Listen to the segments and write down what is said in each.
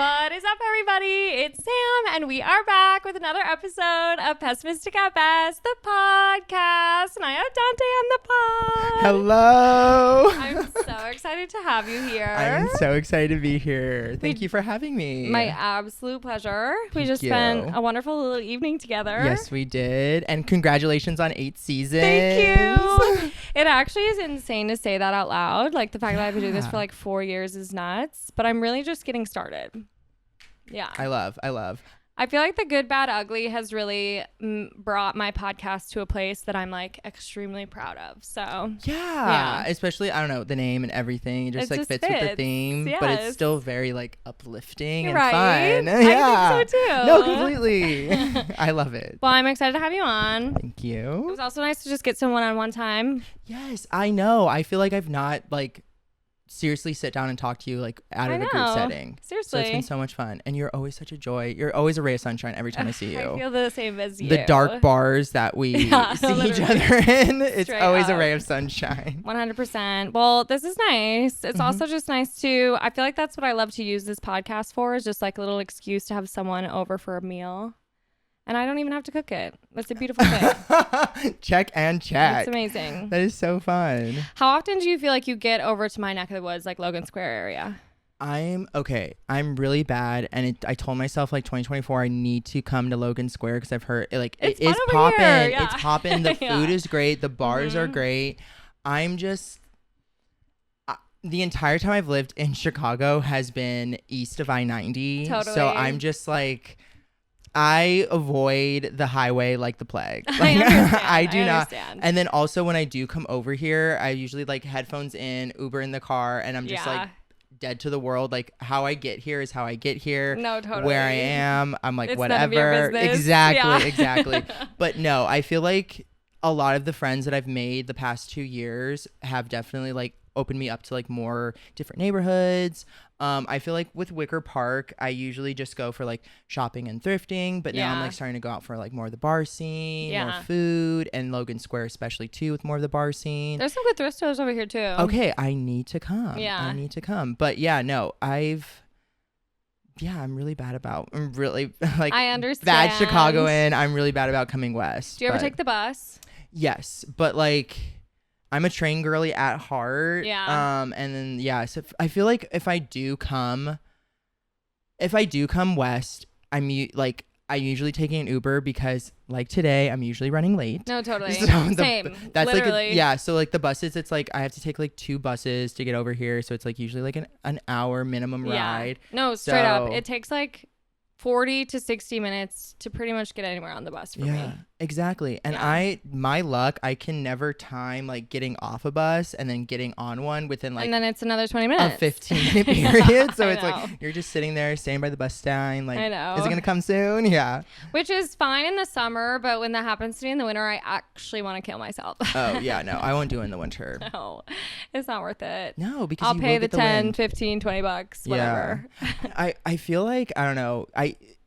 What is up, everybody? It's Sam, and we are back with another episode of Pessimistic at Best, the podcast. And I have Dante on the pod. Hello. I'm so excited to have you here. I'm so excited to be here. Thank you for having me. My absolute pleasure. We just you. spent a wonderful little evening together. Yes, we did. And congratulations on 8 seasons. Thank you. It actually is insane to say that out loud. Like, the fact that I've been doing this for like 4 years is nuts. But I'm really just getting started. Yeah. I love. I feel like the Good, Bad, Ugly has really brought my podcast to a place that I'm like extremely proud of. So yeah. Especially, I don't know, the name and everything. It just like fits with the theme. Yes. But it's still very like uplifting and right? fun. I think so too. No, completely. I love it. Well, I'm excited to have you on. Thank you. It was also nice to just get some one-on-one time. Yes, I know. I feel like I've not like seriously sit down and talk to you like out of a group setting. Seriously. So it's been so much fun. And you're always such a joy. You're always a ray of sunshine every time I see you. I feel the same as you. The dark bars that we see each other in, it's Straight always up. a ray of sunshine. 100%. Well, this is nice. It's also just nice to, I feel like that's what I love to use this podcast for, is just like a little excuse to have someone over for a meal. And I don't even have to cook it. That's a beautiful thing. Check and check. It's amazing. That is so fun. How often do you feel like you get over to my neck of the woods, like Logan Square area? I'm really bad. And I told myself like 2024, I need to come to Logan Square because I've heard like it's it is fun over popping. here. Yeah. It's popping. The Yeah. food is great. The bars are great. I'm just... the entire time I've lived in Chicago has been east of I-90. Totally. So I'm just like... I avoid the highway like the plague. Like, I understand. I do not. Understand. And then also when I do come over here, I usually like headphones in, Uber in the car, and I'm just like dead to the world. Like how I get here is how I get here. No, totally. Where I am, I'm like, it's whatever. None of your business. Exactly. But no, I feel like a lot of the friends that I've made the past 2 years have definitely like opened me up to like more different neighborhoods. I feel like with Wicker Park, I usually just go for like shopping and thrifting, but now I'm like starting to go out for like more of the bar scene, more food, and Logan Square especially too with more of the bar scene. There's some good thrift stores over here too. Okay, I need to come. But yeah, no, I'm really bad about, I'm really like I understand. bad Chicagoan. I'm really bad about coming west. Do you ever take the bus? Yes, but like I'm a train girly at heart. Yeah. And then so I feel like if I do come west, I'm usually taking an Uber because like today I'm usually running late. No, totally. So Same. That's literally. like so like the buses, it's like I have to take like 2 buses to get over here, so it's like usually like an hour minimum ride. No, straight up. It takes like 40 to 60 minutes to pretty much get anywhere on the bus for me. Exactly. And my luck, I can never time like getting off a bus and then getting on one within like, and then it's another 20 minutes. A 15-minute period. So I it's know. like you're just sitting there, staying by the bus stand. Like, I know. Is it gonna come soon? Yeah. Which is fine in the summer, but when that happens to me in the winter, I actually want to kill myself. Oh yeah, no, I won't do it in the winter. No, it's not worth it. No, because I'll you pay will the get 10, wind. 15, 20 bucks, whatever. Yeah. I feel like, I don't know,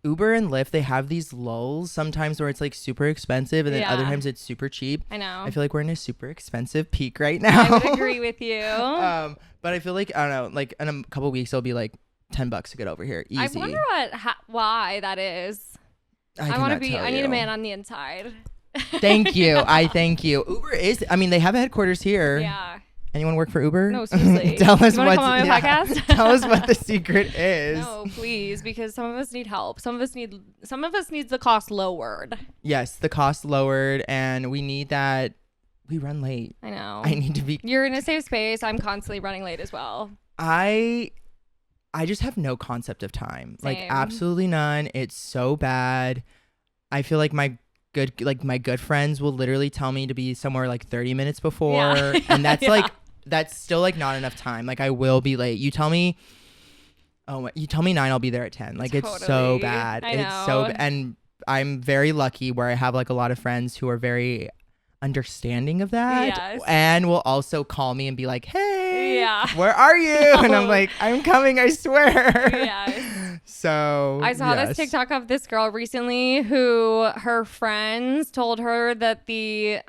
Uber and Lyft, they have these lulls sometimes where it's like super expensive and then other times it's super cheap. I know. I feel like we're in a super expensive peak right now. I would agree with you. But I feel like, I don't know, like in a couple weeks it'll be like $10 to get over here. Easy. I wonder why that is. I need a man on the inside. Thank you. I thank you. Uber is, they have a headquarters here. Yeah. Anyone work for Uber? No, seriously. Tell us come on my podcast? Tell us what the secret is. No, please, because some of us need help. Some of us need the cost lowered. Yes, the cost lowered, and we need that. We run late. I know. I need to be. You're in a safe space. I'm constantly running late as well. I just have no concept of time. Same. Like absolutely none. It's so bad. I feel like my good friends will literally tell me to be somewhere like 30 minutes before, and that's like. That's still like not enough time. Like I will be late. You tell me 9, I'll be there at 10. Like totally. It's so bad. I It's know. so and I'm very lucky where I have like a lot of friends who are very understanding of that. Yes. And will also call me and be like, hey, where are you? No. And I'm like, I'm coming, I swear. Yes. So I saw this TikTok of this girl recently who her friends told her that the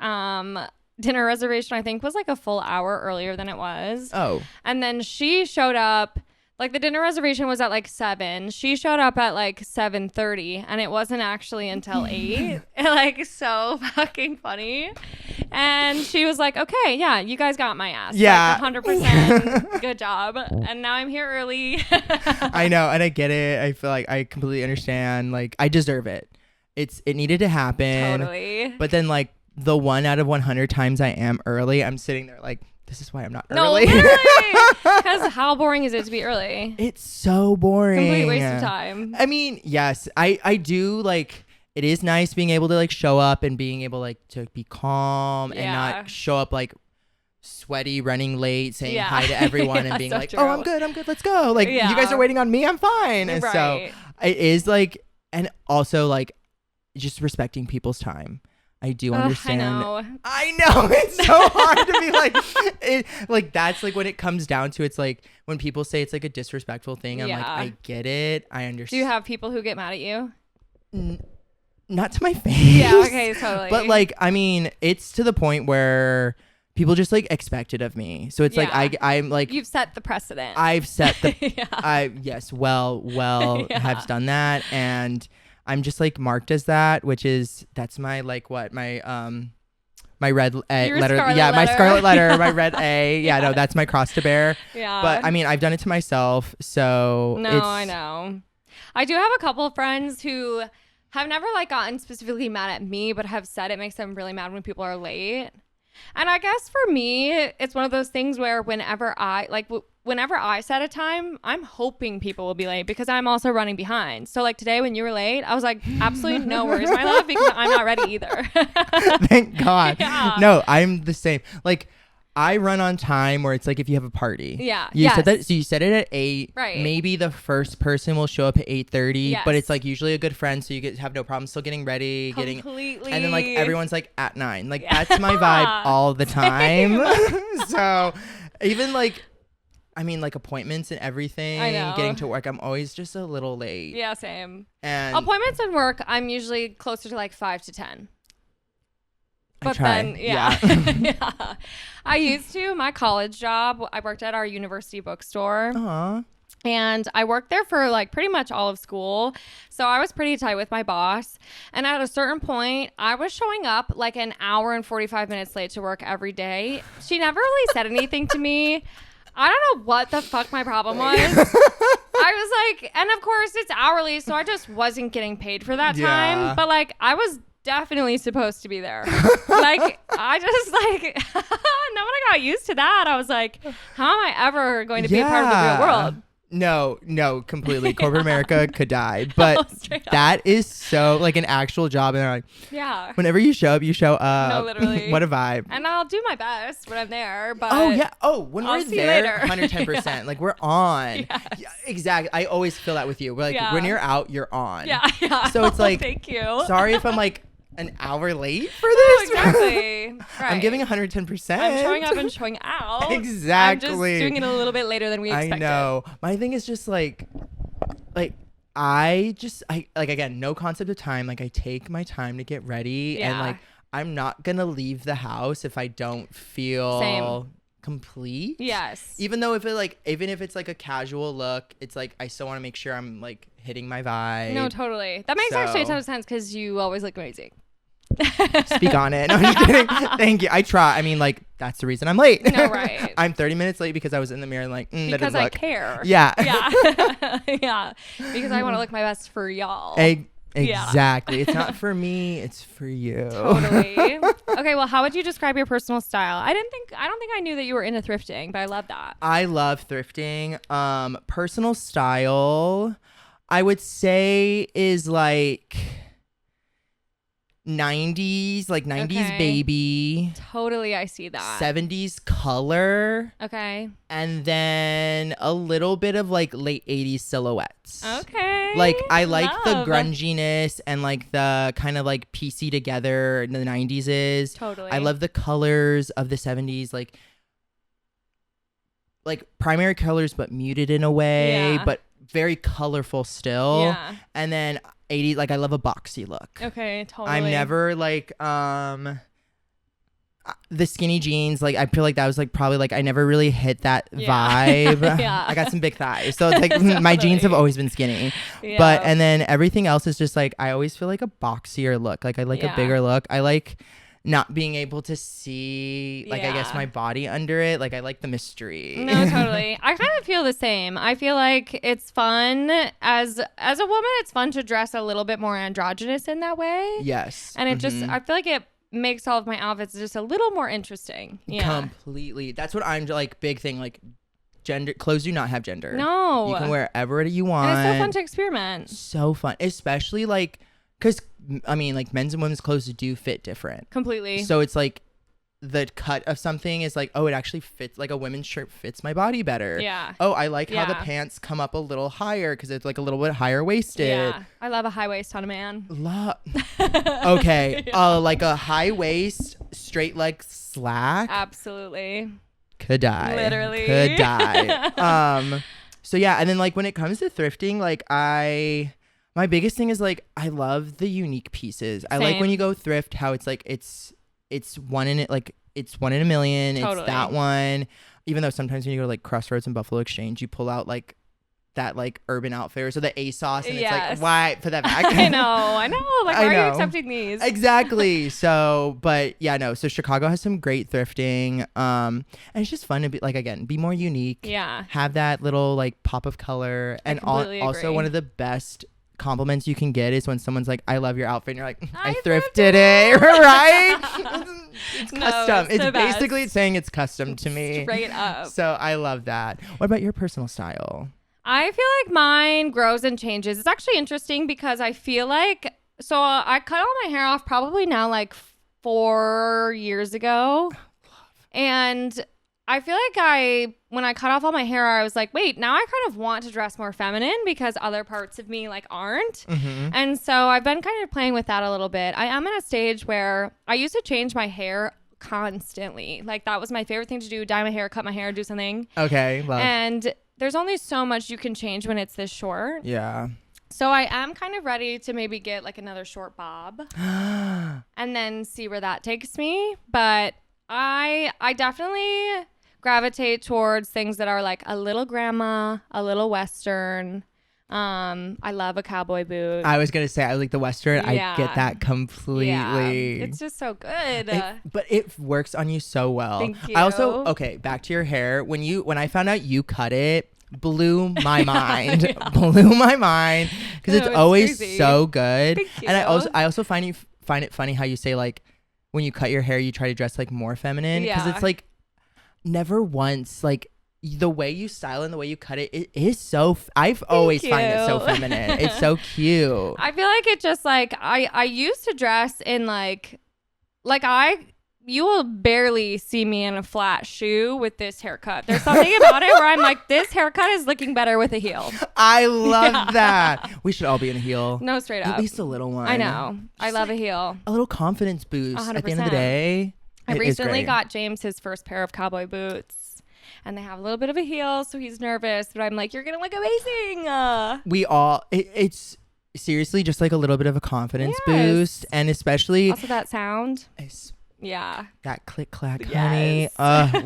dinner reservation, I think, was like a full hour earlier than it was. Oh. And then she showed up Like the dinner reservation was at like 7. She showed up at like 7:30 and it wasn't actually until 8. Like so fucking funny. And she was like, okay, yeah, you guys got my ass. Yeah. Like 100% good job. And now I'm here early. I know. And I get it. I feel like I completely understand. Like I deserve it. It needed to happen. Totally. But then like the 1 out of 100 times I am early, I'm sitting there like, this is why I'm not No, early. because how boring is it to be early? It's so boring. Complete waste of time. I mean, yes, I do like, it is nice being able to like show up and being able like to be calm and not show up like sweaty, running late, saying hi to everyone and being so like, true. oh, I'm good, let's go. Like you guys are waiting on me, I'm fine. And so it is like, and also like just respecting people's time. I do understand. I know. It's so hard to be like, like that's like when it comes down to, it's like when people say it's like a disrespectful thing. I'm like, I get it. I understand. Do you have people who get mad at you? Not to my face. Yeah. Okay. Totally. But like, I mean, it's to the point where people just like expect it of me. So it's like, I'm like, you've set the precedent. I've set the, yes, have done that. And I'm just like marked as that, which is, that's my like what my my red letter, my scarlet letter, my red A. Yeah, no, that's my cross to bear. Yeah. But I mean, I've done it to myself, so I know. I do have a couple of friends who have never like gotten specifically mad at me, but have said it makes them really mad when people are late. And I guess for me, it's one of those things where whenever I set a time, I'm hoping people will be late because I'm also running behind. So like today when you were late, I was like, absolutely no worries, my love, because I'm not ready either. Thank God. Yeah. No, I'm the same. Like I run on time where it's like if you have a party. Yeah. You said that, so you set it at 8. Right. Maybe the first person will show up at 8:30, but it's like usually a good friend, so you have no problem still getting ready, Completely. and then like everyone's like at 9. Like that's my vibe all the time. So even like, I mean, like appointments and everything, getting to work, I'm always just a little late. Yeah, same. And appointments and work, I'm usually closer to like 5 to 10. But I try. Then, yeah. I used to, my college job, I worked at our university bookstore. Aww. And I worked there for like pretty much all of school. So I was pretty tight with my boss. And at a certain point, I was showing up like an hour and 45 minutes late to work every day. She never really said anything to me. I don't know what the fuck my problem was. I was like, and of course it's hourly, so I just wasn't getting paid for that time. But like, I was definitely supposed to be there. Like, I just like, now when I got used to that, I was like, how am I ever going to be a part of the real world? No, completely. Corporate America could die. But that is so like an actual job. And they're like, whenever you show up, you show up. No, literally. What a vibe. And I'll do my best when I'm there. But when we're there, 110%. Like we're on. Yes. Yeah, exactly. I always feel that with you. We're like, when you're out, you're on. Yeah. So it's like, thank you. Sorry if I'm like an hour late for this. Exactly. Right. I'm giving 110%. I'm showing up and showing out. Exactly. I'm just doing it a little bit later than we expected. I know. My thing is just like I like, again, no concept of time. Like I take my time to get ready and like I'm not gonna leave the house if I don't feel complete. Yes. Even though even if it's like a casual look, it's like I still want to make sure I'm like hitting my vibe. No, totally. That makes actually a ton of sense because you always look amazing. Speak on it. No, I'm just kidding. Thank you. I try. I mean, like that's the reason I'm late. No, right. I'm 30 minutes late because I was in the mirror and like that because didn't I look. care. Yeah. Yeah. Because I want to look my best for y'all. Exactly. It's not for me, it's for you. Totally. Okay, well, how would you describe your personal style? I don't think I knew that you were into thrifting, but I love that. I love thrifting. Personal style, I would say, is like 90s, like 90s baby. Totally, I see that. 70s color. Okay. And then a little bit of like late 80s silhouettes. Okay. Like I like the grunginess and like the kind of like piecey together the 90s is. Totally. I love the colors of the 70s, like primary colors but muted in a way, but very colorful still. Yeah. And then 80s, like I love a boxy look. Okay, totally. I'm never like I the skinny jeans, like I feel like that was like probably like I never really hit that Yeah. vibe. Yeah. I got some big thighs, so it's like my jeans have always been skinny. Yeah. But and then everything else is just like I always feel like a boxier look. Like I like a bigger look. I like not being able to see like I guess my body under it. Like I like the mystery. No, totally. I kind of feel the same. I feel like it's fun as a woman. It's fun to dress a little bit more androgynous in that way. Yes. And it just I feel like it makes all of my outfits just a little more interesting. Yeah. Completely. That's what I'm like. Big thing like gender clothes do not have gender. No. You can wear whatever you want. And it's so fun to experiment. So fun, especially like because I mean like men's and women's clothes do fit different. Completely. So it's like the cut of something is like, oh, it actually fits, like a women's shirt fits my body better. Yeah. Oh, I like how the pants come up a little higher because it's like a little bit higher waisted. Yeah. I love a high waist on a man. Okay. Like a high waist, straight leg slack. Absolutely. Could die. Literally. Could die. So yeah, and then like when it comes to thrifting, like my biggest thing is like I love the unique pieces. I like when you go thrift how it's like it's one in it, like it's one in a million. Totally. It's that one. Even though sometimes when you go to like Crossroads and Buffalo Exchange, you pull out like that like Urban Outfitters or the ASOS, and it's like, why put that back? I know. Like, why are you accepting these? Exactly. So, but yeah, no. So Chicago has some great thrifting, and it's just fun to be like again, be more unique. Yeah. Have that little like pop of color, and also one of the best compliments you can get is when someone's like, I love your outfit, and you're like, I thrifted it. Right? It's custom. It's basically saying it's custom to me. Straight up. So I love that. What about your personal style? I feel like mine grows and changes. It's actually interesting because I feel like, so I cut all my hair off probably now like 4 years ago. And I feel like when I cut off all my hair, I was like, wait, now I kind of want to dress more feminine because other parts of me like aren't. Mm-hmm. And so I've been kind of playing with that a little bit. I am at a stage where I used to change my hair constantly. Like that was my favorite thing to do, dye my hair, cut my hair, do something. Okay. Love. And there's only so much you can change when it's this short. Yeah. So I am kind of ready to maybe get like another short bob and then see where that takes me. But I definitely gravitate towards things that are like a little grandma, a little Western. I love a cowboy boot. I was gonna say I like the Western. Yeah. I get that completely. Yeah. It's just so good. But it works on you so well. Thank you. I also back to your hair. When I found out you cut it, blew my mind. Yeah. Blew my mind because it's always crazy. So good. Thank you. And I also find it funny how you say like when you cut your hair you try to dress like more feminine because it's like never once like the way you style and the way you cut it, it is so I've always find it so feminine. It's so cute. I feel like it just like I used to dress in like you will barely see me in a flat shoe with this haircut. There's something about it where I'm like, this haircut is looking better with a heel. I love that. We should all be in a heel. No, straight up. At least a little one. I know. I love a heel. A little confidence boost 100%. At the end of the day. I recently got James his first pair of cowboy boots. And they have a little bit of a heel, so he's nervous. But I'm like, you're going to look amazing. We all, it's seriously just like a little bit of a confidence boost. And especially. Also that sound. Yeah. That click clack, honey.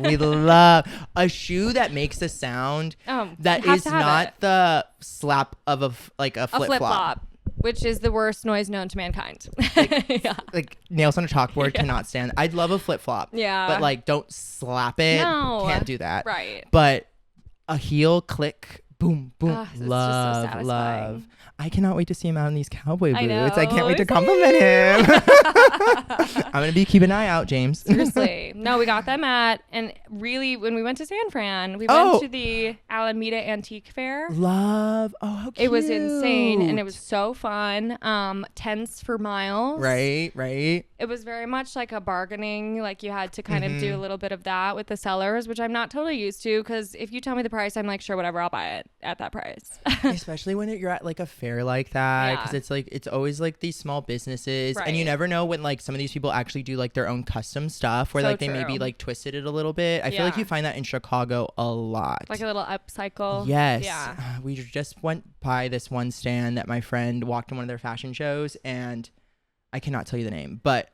We love a shoe that makes a sound that is not the slap of a flip flop. Which is the worst noise known to mankind. Like nails on a chalkboard cannot stand. I'd love a flip flop. Yeah. But like don't slap it. No. Can't do that. Right. But a heel click, boom, boom. Love. Just so love. I cannot wait to see him out in these cowboy boots. I can't wait to compliment him. I'm going to be keeping an eye out, James. Seriously. No, we got them and really, when we went to San Fran, we went to the Alameda Antique Fair. Love. Oh, how cute. It was insane, and it was so fun. Tents for miles. Right. It was very much like a bargaining. Like you had to kind of do a little bit of that with the sellers, which I'm not totally used to because if you tell me the price, I'm like, sure, whatever, I'll buy it at that price. Especially when you're at like a fair like that because it's like it's always like these small businesses and you never know when like some of these people actually do like their own custom stuff where like they maybe like twisted it a little bit. I feel like you find that in Chicago a lot, like a little upcycle. Yes. We just went by this one stand that my friend walked in one of their fashion shows and I cannot tell you the name, but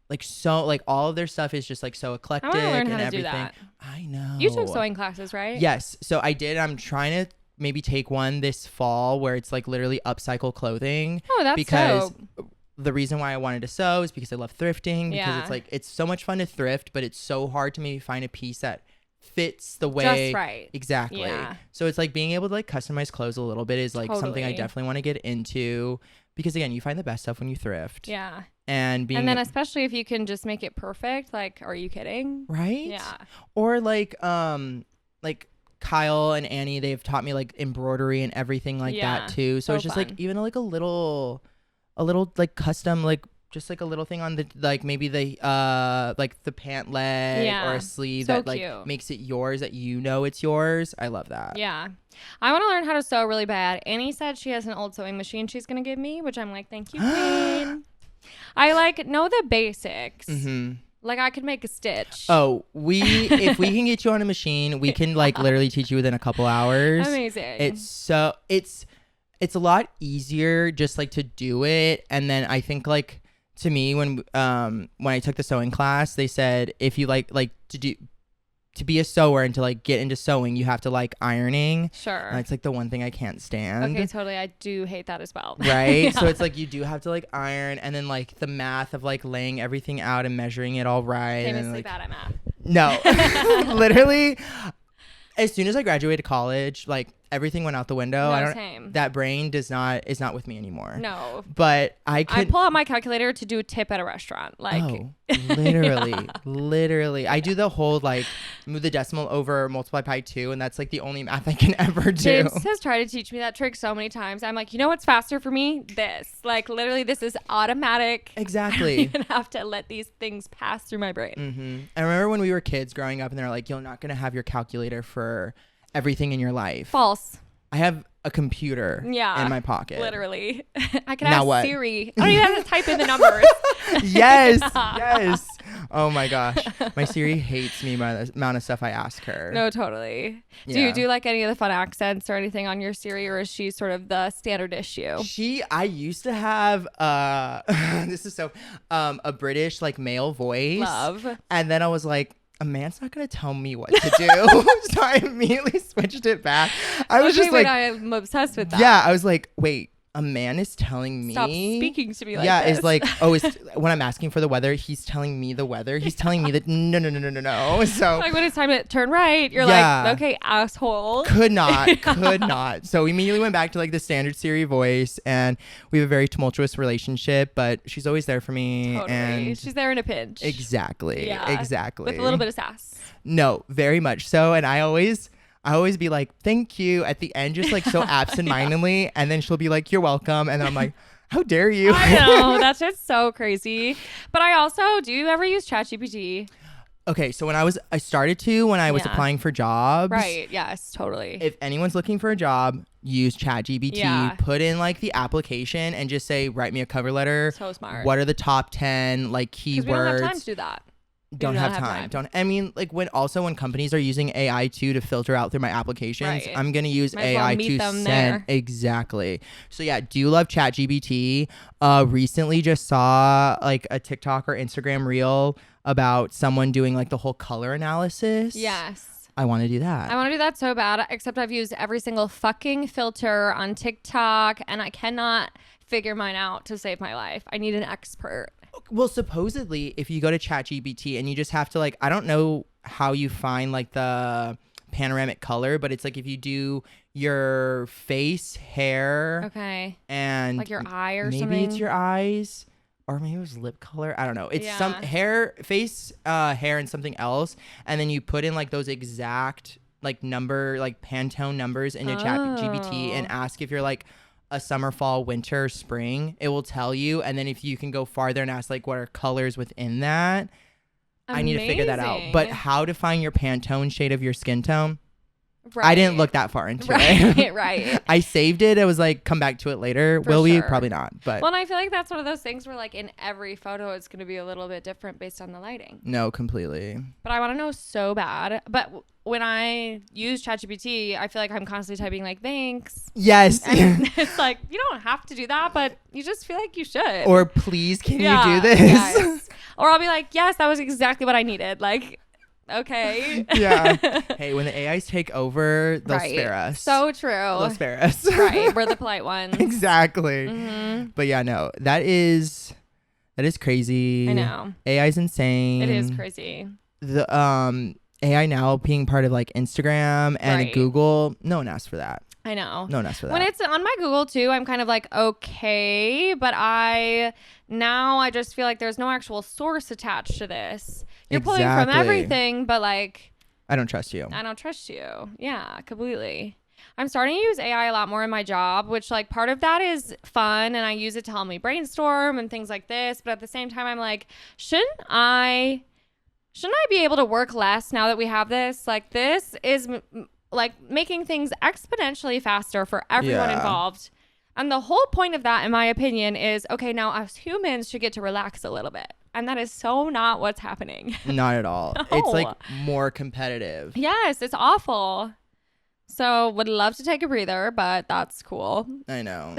like so like all of their stuff is just like so eclectic I want to learn how and to everything. do that. I know. You took sewing classes, right? Yes. So I did. I'm trying to maybe take one this fall where it's like literally upcycle clothing. Oh, that's because dope. the reason why I wanted to sew is because I love thrifting, because Yeah. it's like it's so much fun to thrift, but it's so hard to maybe find a piece that fits the way Just right. exactly. Yeah. So it's like being able to like customize clothes a little bit is like something I Totally. definitely want to get into, because again, you find the best stuff when you thrift. Yeah. And being And then especially if you can just make it perfect, like, are you kidding? right? Yeah. Or like Kyle and Annie, they've taught me like embroidery and everything like Yeah, that too. So so it's just like fun. even like a little like custom, like just like a little thing on the like maybe the like the pant leg Yeah, or a sleeve so that like cute. makes it yours, that you know it's yours. I love that. Yeah. I want to learn how to sew really bad. Annie said she has an old sewing machine she's going to give me, which I'm like, thank you, queen. I like know the basics. Mm-hmm. Like I could make a stitch. Oh, if we can get you on a machine, we can like literally teach you within a couple hours. Amazing. It's a lot easier just like to do it. And then I think like to me when I took the sewing class, they said if you like to be a sewer and to like get into sewing, you have to like ironing. Sure. And it's like the one thing I can't stand. Okay, totally. I do hate that as well. Right? Yeah. So it's like you do have to like iron, and then like the math of like laying everything out and measuring it all right. And Famously like, bad at math. no. Literally as soon as I graduated college, like everything went out the window. No, same. That brain is not with me anymore. No. But I pull out my calculator to do a tip at a restaurant. Like, literally. I do the whole like move the decimal over, multiply by 2, and that's like the only math I can ever do. James has tried to teach me that trick so many times. I'm like, you know what's faster for me? This. Like, literally, this is automatic. Exactly. I don't even have to let these things pass through my brain. Mm-hmm. I remember when we were kids growing up, and they're like, you're not going to have your calculator for everything in your life. False. I have a computer in my pocket. Literally. I can Now ask what? Siri. I don't even have to type in the numbers. Yes. Oh my gosh. My Siri hates me by the amount of stuff I ask her. No, totally. Do Yeah. you do like any of the fun accents or anything on your Siri, or is she sort of the standard issue? I used to have this is so a British like male voice. Love. And then I was like, a man's not gonna tell me what to do. So I immediately switched it back. I was just like, I'm obsessed with that. yeah, I was like, wait, a man is telling me. Stop speaking to me like yeah, this. it's like, when I'm asking for the weather, he's telling me the weather. He's telling me that no. So like when it's time to turn right, you're Yeah. like, okay, asshole. could not. So we immediately went back to like the standard Siri voice, and we have a very tumultuous relationship, but she's always there for me. Totally. And She's there in a pinch. exactly. With a little bit of sass. No, very much so. And I always be like, thank you at the end, just like so absentmindedly. And then she'll be like, you're welcome. And then I'm like, how dare you? I know. That's just so crazy. But I also, do you ever use ChatGPT? Okay, so when I was applying for jobs. Right. Yes, totally. If anyone's looking for a job, use ChatGPT. Yeah. Put in like the application and just say, write me a cover letter. So smart. What are the top 10 like keywords? Because we don't have time to do that. Don't have time. I mean, like when companies are using AI too to filter out through my applications, Right. I'm gonna use Might as well AI meet to them send there. exactly. So yeah, do love ChatGPT. Recently just saw like a TikTok or Instagram reel about someone doing like the whole color analysis. Yes. I want to do that. I want to do that so bad, except I've used every single fucking filter on TikTok and I cannot figure mine out to save my life. I need an expert. Well, supposedly, if you go to ChatGPT and you just have to like, I don't know how you find like the panoramic color, but it's like if you do your face, hair, Okay. and Like your eye or maybe something. it's your eyes, or maybe it was lip color. I don't know. It's some Yeah. hair, face, hair, and something else, and then you put in like those exact like number, like Pantone numbers into ChatGPT and ask if you're like a summer, fall, winter, spring. It will tell you, and then if you can go farther and ask like what are colors within that. I need to figure that out. But Amazing. how to find your Pantone shade of your skin tone? I didn't look that far into it. Right. I saved it. I was like, come back to it later. Will we? Probably not. But well, and I feel like that's one of those things where like in every photo, it's going to be a little bit different based on the lighting. No, completely. But I want to know so bad. But when I use ChatGPT, I feel like I'm constantly typing like, thanks. Yes. And it's like, you don't have to do that, but you just feel like you should. Or please, can you do this? Yes. Or I'll be like, yes, that was exactly what I needed. Like, okay. Yeah. Hey, when the AIs take over, they'll spare us. So true. They'll spare us. Right. We're the polite ones. Exactly. Mm-hmm. But yeah, no, that is crazy. I know. AI's insane. It is crazy. The AI now being part of like Instagram and Google, no one asked for that. I know. No one asked for that. When it's on my Google too, I'm kind of like, okay, but I just feel like there's no actual source attached to this. You're pulling from everything, but like, I don't trust you. I don't trust you. Yeah, completely. I'm starting to use AI a lot more in my job, which like part of that is fun and I use it to help me brainstorm and things like this. But at the same time, I'm like, shouldn't I be able to work less now that we have this? Like this is like making things exponentially faster for everyone involved. And the whole point of that, in my opinion, is, okay, now us humans should get to relax a little bit. And that is so not what's happening. Not at all. No. It's like more competitive. Yes, it's awful. So would love to take a breather, but that's cool. I know.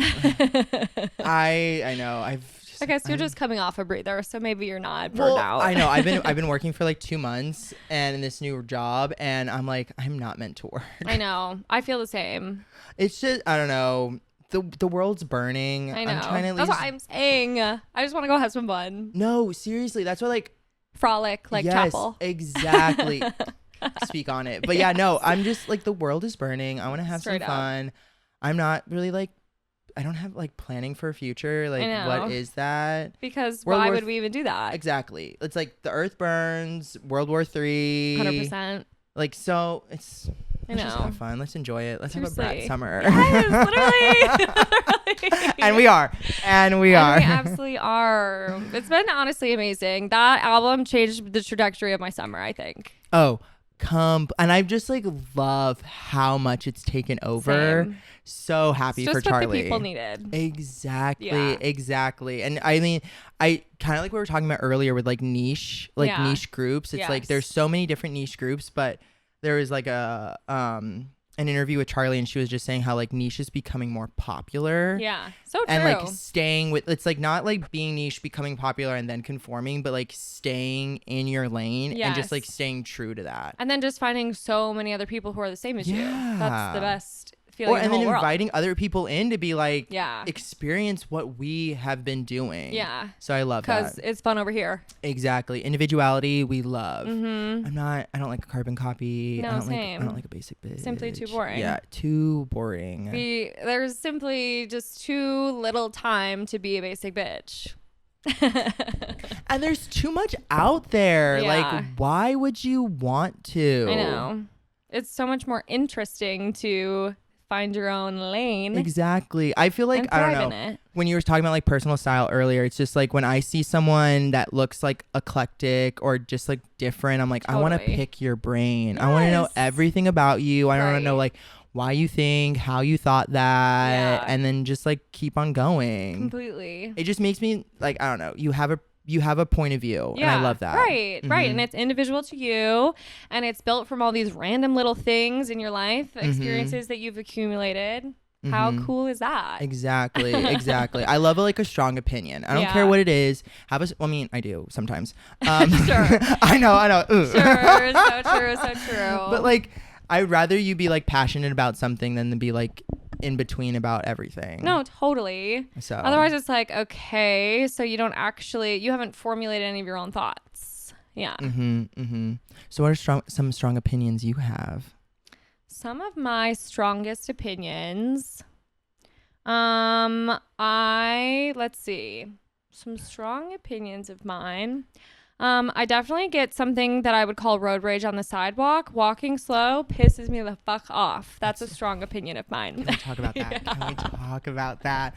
I know. I guess you're just coming off a breather, so maybe you're not burned out. I know. I've been working for like 2 months and in this new job, and I'm like, I'm not meant to work. I know. I feel the same. It's just, I don't know. The world's burning. I know. I'm trying to That's what I'm saying. I just want to go have some fun. No, seriously. That's what like frolic, like chapel. Exactly. Speak on it. But yeah, no, I'm just like, the world is burning. I want to have some fun. I'm not really like, I don't have like planning for a future. Like, what is that? Because why would we even do that? Exactly. It's like the earth burns, World War III. 100%. Like, so it's, let's just have fun. Let's enjoy it. Let's have a brat summer. Yes, literally. And we are. We absolutely are. It's been honestly amazing. That album changed the trajectory of my summer, I think. Oh, and I just like love how much it's taken over. Same. So happy for Charlie. Just what the people needed. Exactly. And I mean, I kind of like what we were talking about earlier with like niche groups. It's like there's so many different niche groups, but there was like an interview with Charlie, and she was just saying how like niche is becoming more popular. Yeah, so true. And like staying with, it's like not like being niche, becoming popular, and then conforming, but like staying in your lane and just like staying true to that. And then just finding so many other people who are the same as you. That's the best feeling in the whole world. Inviting other people in to be like, experience what we have been doing. Yeah. So I love that. Because it's fun over here. Exactly. Individuality, we love. Mm-hmm. I don't like a carbon copy. No, I don't like a basic bitch. Simply too boring. Yeah, too boring. There's simply just too little time to be a basic bitch. And there's too much out there. Like, why would you want to? I know. It's so much more interesting to find your own lane. Exactly. I feel like, I don't know, when you were talking about like personal style earlier, it's just like when I see someone that looks like eclectic or just like different, I'm like, I want to pick your brain. I want to know everything about you. I want to know like why you think, how you thought that, and then just like keep on going. Completely. It just makes me like, I don't know, you have a point of view, and I love that. Right. And it's individual to you, and it's built from all these random little things in your life, experiences that you've accumulated. How cool is that? Exactly. I love a strong opinion. I don't care what it is. I do sometimes. Sure. I know. Ooh. Sure. So true. But like, I'd rather you be like passionate about something than to be like in between about everything. No, totally. So otherwise it's like, okay, so you haven't formulated any of your own thoughts. Yeah. So what are some strong opinions you have? Some of my strongest opinions. Let's see. Some strong opinions of mine. I definitely get something that I would call road rage on the sidewalk. Walking slow pisses me the fuck off. That's a strong opinion of mine. Can we talk about that? Can we talk about that?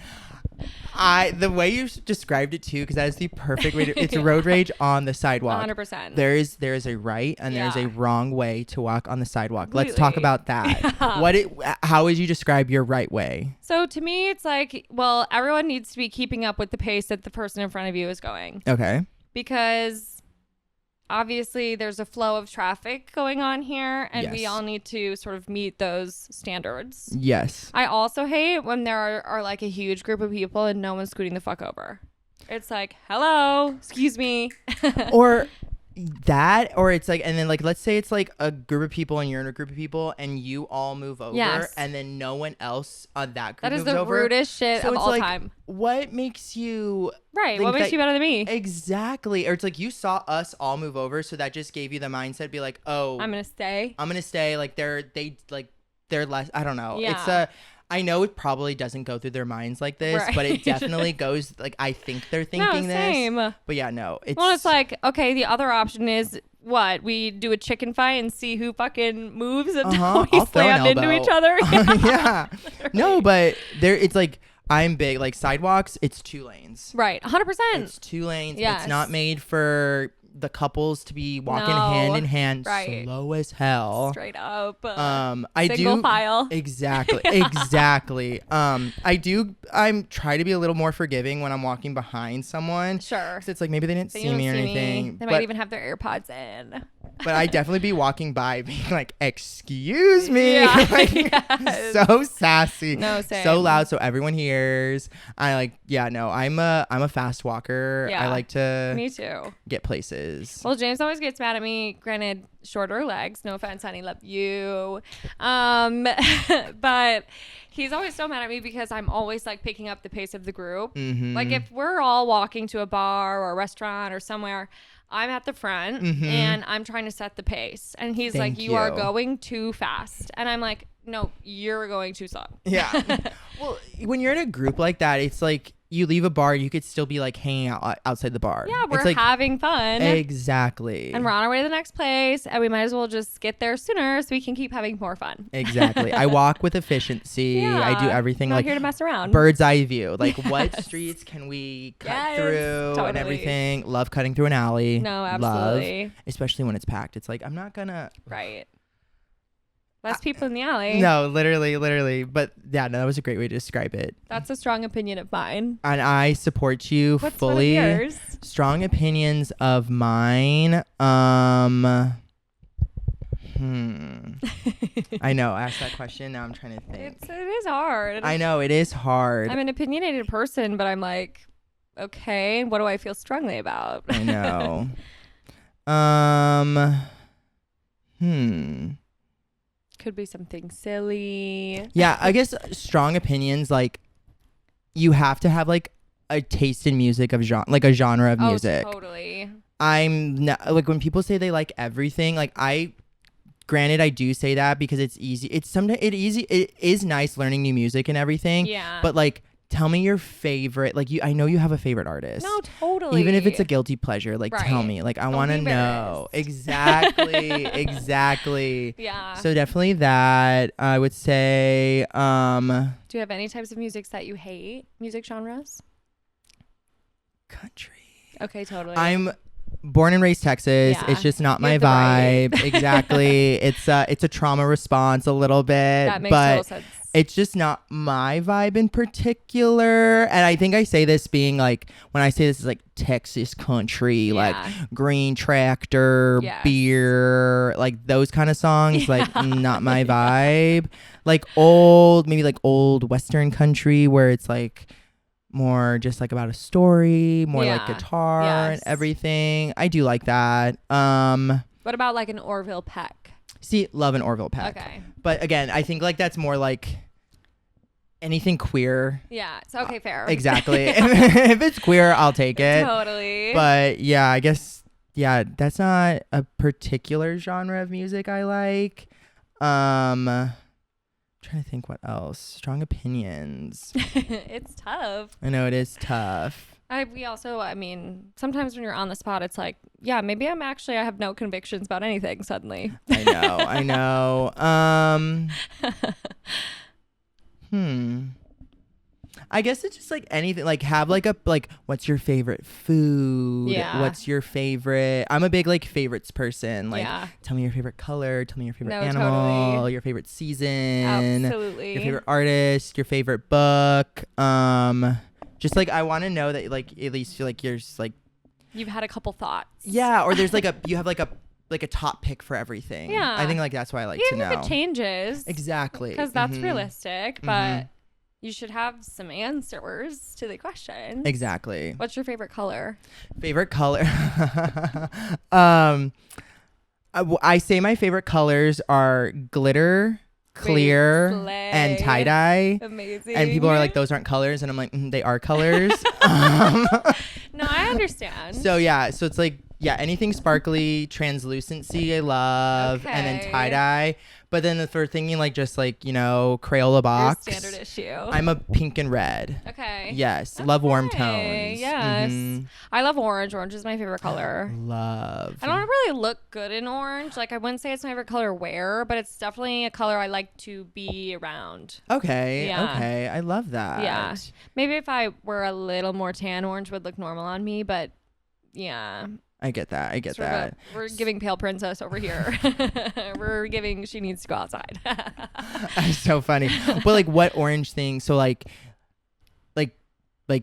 The way you described it too, because that is the perfect way to, it's road rage on the sidewalk. 100%. There is a right and there's a wrong way to walk on the sidewalk. Let's talk Completely. about that. How would you describe your right way? So to me, it's like, well, everyone needs to be keeping up with the pace that the person in front of you is going. Okay. Because obviously there's a flow of traffic going on here, and we Yes. all need to sort of meet those standards. Yes. I also hate when there are like a huge group of people and no one's scooting the fuck over. It's like, hello, excuse me. Or that, or it's like, and then like, let's say it's like a group of people and you're in a group of people and you all move over, Yes. and then no one else on that group That is moves the over. rudest shit So of it's all like, time. what makes you Right. think What makes that- you better than me? Exactly. Or it's like you saw us all move over, so that just gave you the mindset, be like, oh, I'm going to stay. Like they're less. I don't know. Yeah. It's I know it probably doesn't go through their minds like this, but it Right. definitely goes like, I think they're thinking No, this. same. But yeah, no. Well, it's like, okay, the other option is what? We do a chicken fight and see who fucking moves until we I'll throw an slam into elbow. each other. Yeah. No, but it's like, I'm big. Like sidewalks, it's 2 lanes. Right. 100%. It's 2 lanes. Yes. It's not made for the couples to be walking No. hand in hand, Right. slow as hell. Straight up. I single do file. exactly. I'm try to be a little more forgiving when I'm walking behind someone. Sure. 'Cause it's like maybe they didn't They see don't me or see anything. They but, might even have their AirPods in. but I definitely be walking by being like, excuse me. Yeah. Like, Yes. so sassy. No, same. So loud so everyone hears. I'm a fast walker. Yeah. I like to Me too. get places. Well, James always gets mad at me. Granted, shorter legs. No offense, honey. Love you. But he's always so mad at me because I'm always like picking up the pace of the group. Mhm. Like if we're all walking to a bar or a restaurant or somewhere, I'm at the front and I'm trying to set the pace. And he's like, Thank you are you. going too fast. And I'm like, no, you're going too slow. Yeah. Well, when you're in a group like that, it's like you leave a bar, you could still be like hanging out outside the bar. Yeah, we're it's like, having fun. exactly. And we're on our way to the next place, and we might as well just get there sooner so we can keep having more fun. Exactly. I walk with efficiency. I do everything Not like here to mess around. bird's eye view. Like what Yes. streets can we cut Yes, through and totally. everything. Love cutting through an alley. No, Love. absolutely. Especially when it's packed. It's like I'm not gonna. Right. Less people in the alley. No, literally. But yeah, no, that was a great way to describe it. That's a strong opinion of mine. And I support you What's fully. one of yours? Strong opinions of mine. I know. I asked that question. Now I'm trying to think. It is hard. I know it is hard. I'm an opinionated person, but I'm like, okay, what do I feel strongly about? I know. Could be something silly. Yeah, I guess strong opinions, like you have to have like a taste in music of a genre of music. Oh, totally. I'm not, like when people say they like everything, like granted I do say that because it's easy. It is nice learning new music and everything. Yeah. But like tell me your favorite, like I know you have a favorite artist. No, totally. Even if it's a guilty pleasure, like tell Right. me. Like I Don't want to be know. embarrassed. Exactly. Yeah. So definitely that. I would say Do you have any types of music that you hate? Music genres? country. Okay, totally. I'm born and raised Texas. Yeah. It's just not You my have the right. vibe. Exactly. It's a trauma response a little bit, that makes but total sense. it's just not my vibe in particular. And I think I say this being like, when I say this is like Texas country, like Green Tractor, Yes. beer, like those kind of songs, like not my vibe. Like maybe like old Western country where it's like more just like about a story, more like guitar and Yes. everything. I do like that. What about like an Orville Peck? See, love an Orville Peck. Okay. But again, I think like that's more like anything queer. Yeah. So okay, fair. Exactly. If it's queer, I'll take it. Totally. But yeah, I guess that's not a particular genre of music I like. Trying to think what else. Strong opinions. It's tough. I know it is tough. I mean, sometimes when you're on the spot, it's like, yeah, maybe I have no convictions about anything suddenly. I know. I guess it's just like anything. Like have like a like, what's your favorite food? Yeah. What's your favorite? I'm a big like favorites person. Like, Yeah. tell me your favorite color. Tell me your favorite No, animal. totally. Your favorite season. Absolutely. Your favorite artist. Your favorite book. Just like I want to know that like at least feel like you're just like You've had a couple thoughts. yeah, or there's like you have like a top pick for everything. Yeah. I think like that's why I like Even to know. if it changes. Exactly. Because that's Mhm. realistic, but you should have some answers to the question. Exactly. What's your favorite color? Favorite color. I say my favorite colors are glitter, clear, Slay. and tie dye. Amazing. And people are like, those aren't colors, and I'm like, they are colors. No, I understand. So yeah, so it's like anything sparkly, translucency, I love, and then Okay. tie dye. But then if we're thinking like just like Crayola Your box, standard issue. I'm a pink and red. Okay. Yes, love warm Okay, tones. Yes. Mhm. I love orange. Orange is my favorite color. Love. I don't really look good in orange. Like, I wouldn't say it's my favorite color to wear, but it's definitely a color I like to be around. Okay. Yeah. Okay. I love that. Yeah. Maybe if I were a little more tan, orange would look normal on me, but yeah. I get that. I get Sort of that. we're giving pale princess over here. We're giving she needs to go outside. That's so funny. But like, what orange thing? So like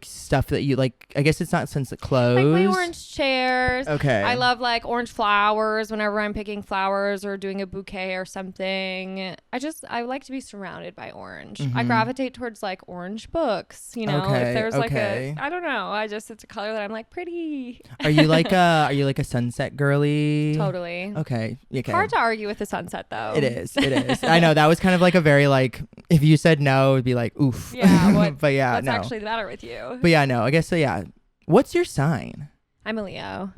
stuff that you like. I guess it's not since it closed. Like my orange chairs. Okay. I love like orange flowers whenever I'm picking flowers or doing a bouquet or something. I like to be surrounded by orange. I Mhm. gravitate towards like orange books, you know. Okay, If there's like okay. I don't know. It's a color that I'm like pretty. Are you like a sunset girly? Totally. Okay. Okay. Hard to argue with the sunset though. It is. It is. I know that was kind of like a very like if you said no, it'd be like oof. Yeah. but yeah, What's no. actually the matter with you? But yeah, no. I guess so. Yeah. What's your sign? I'm a Leo.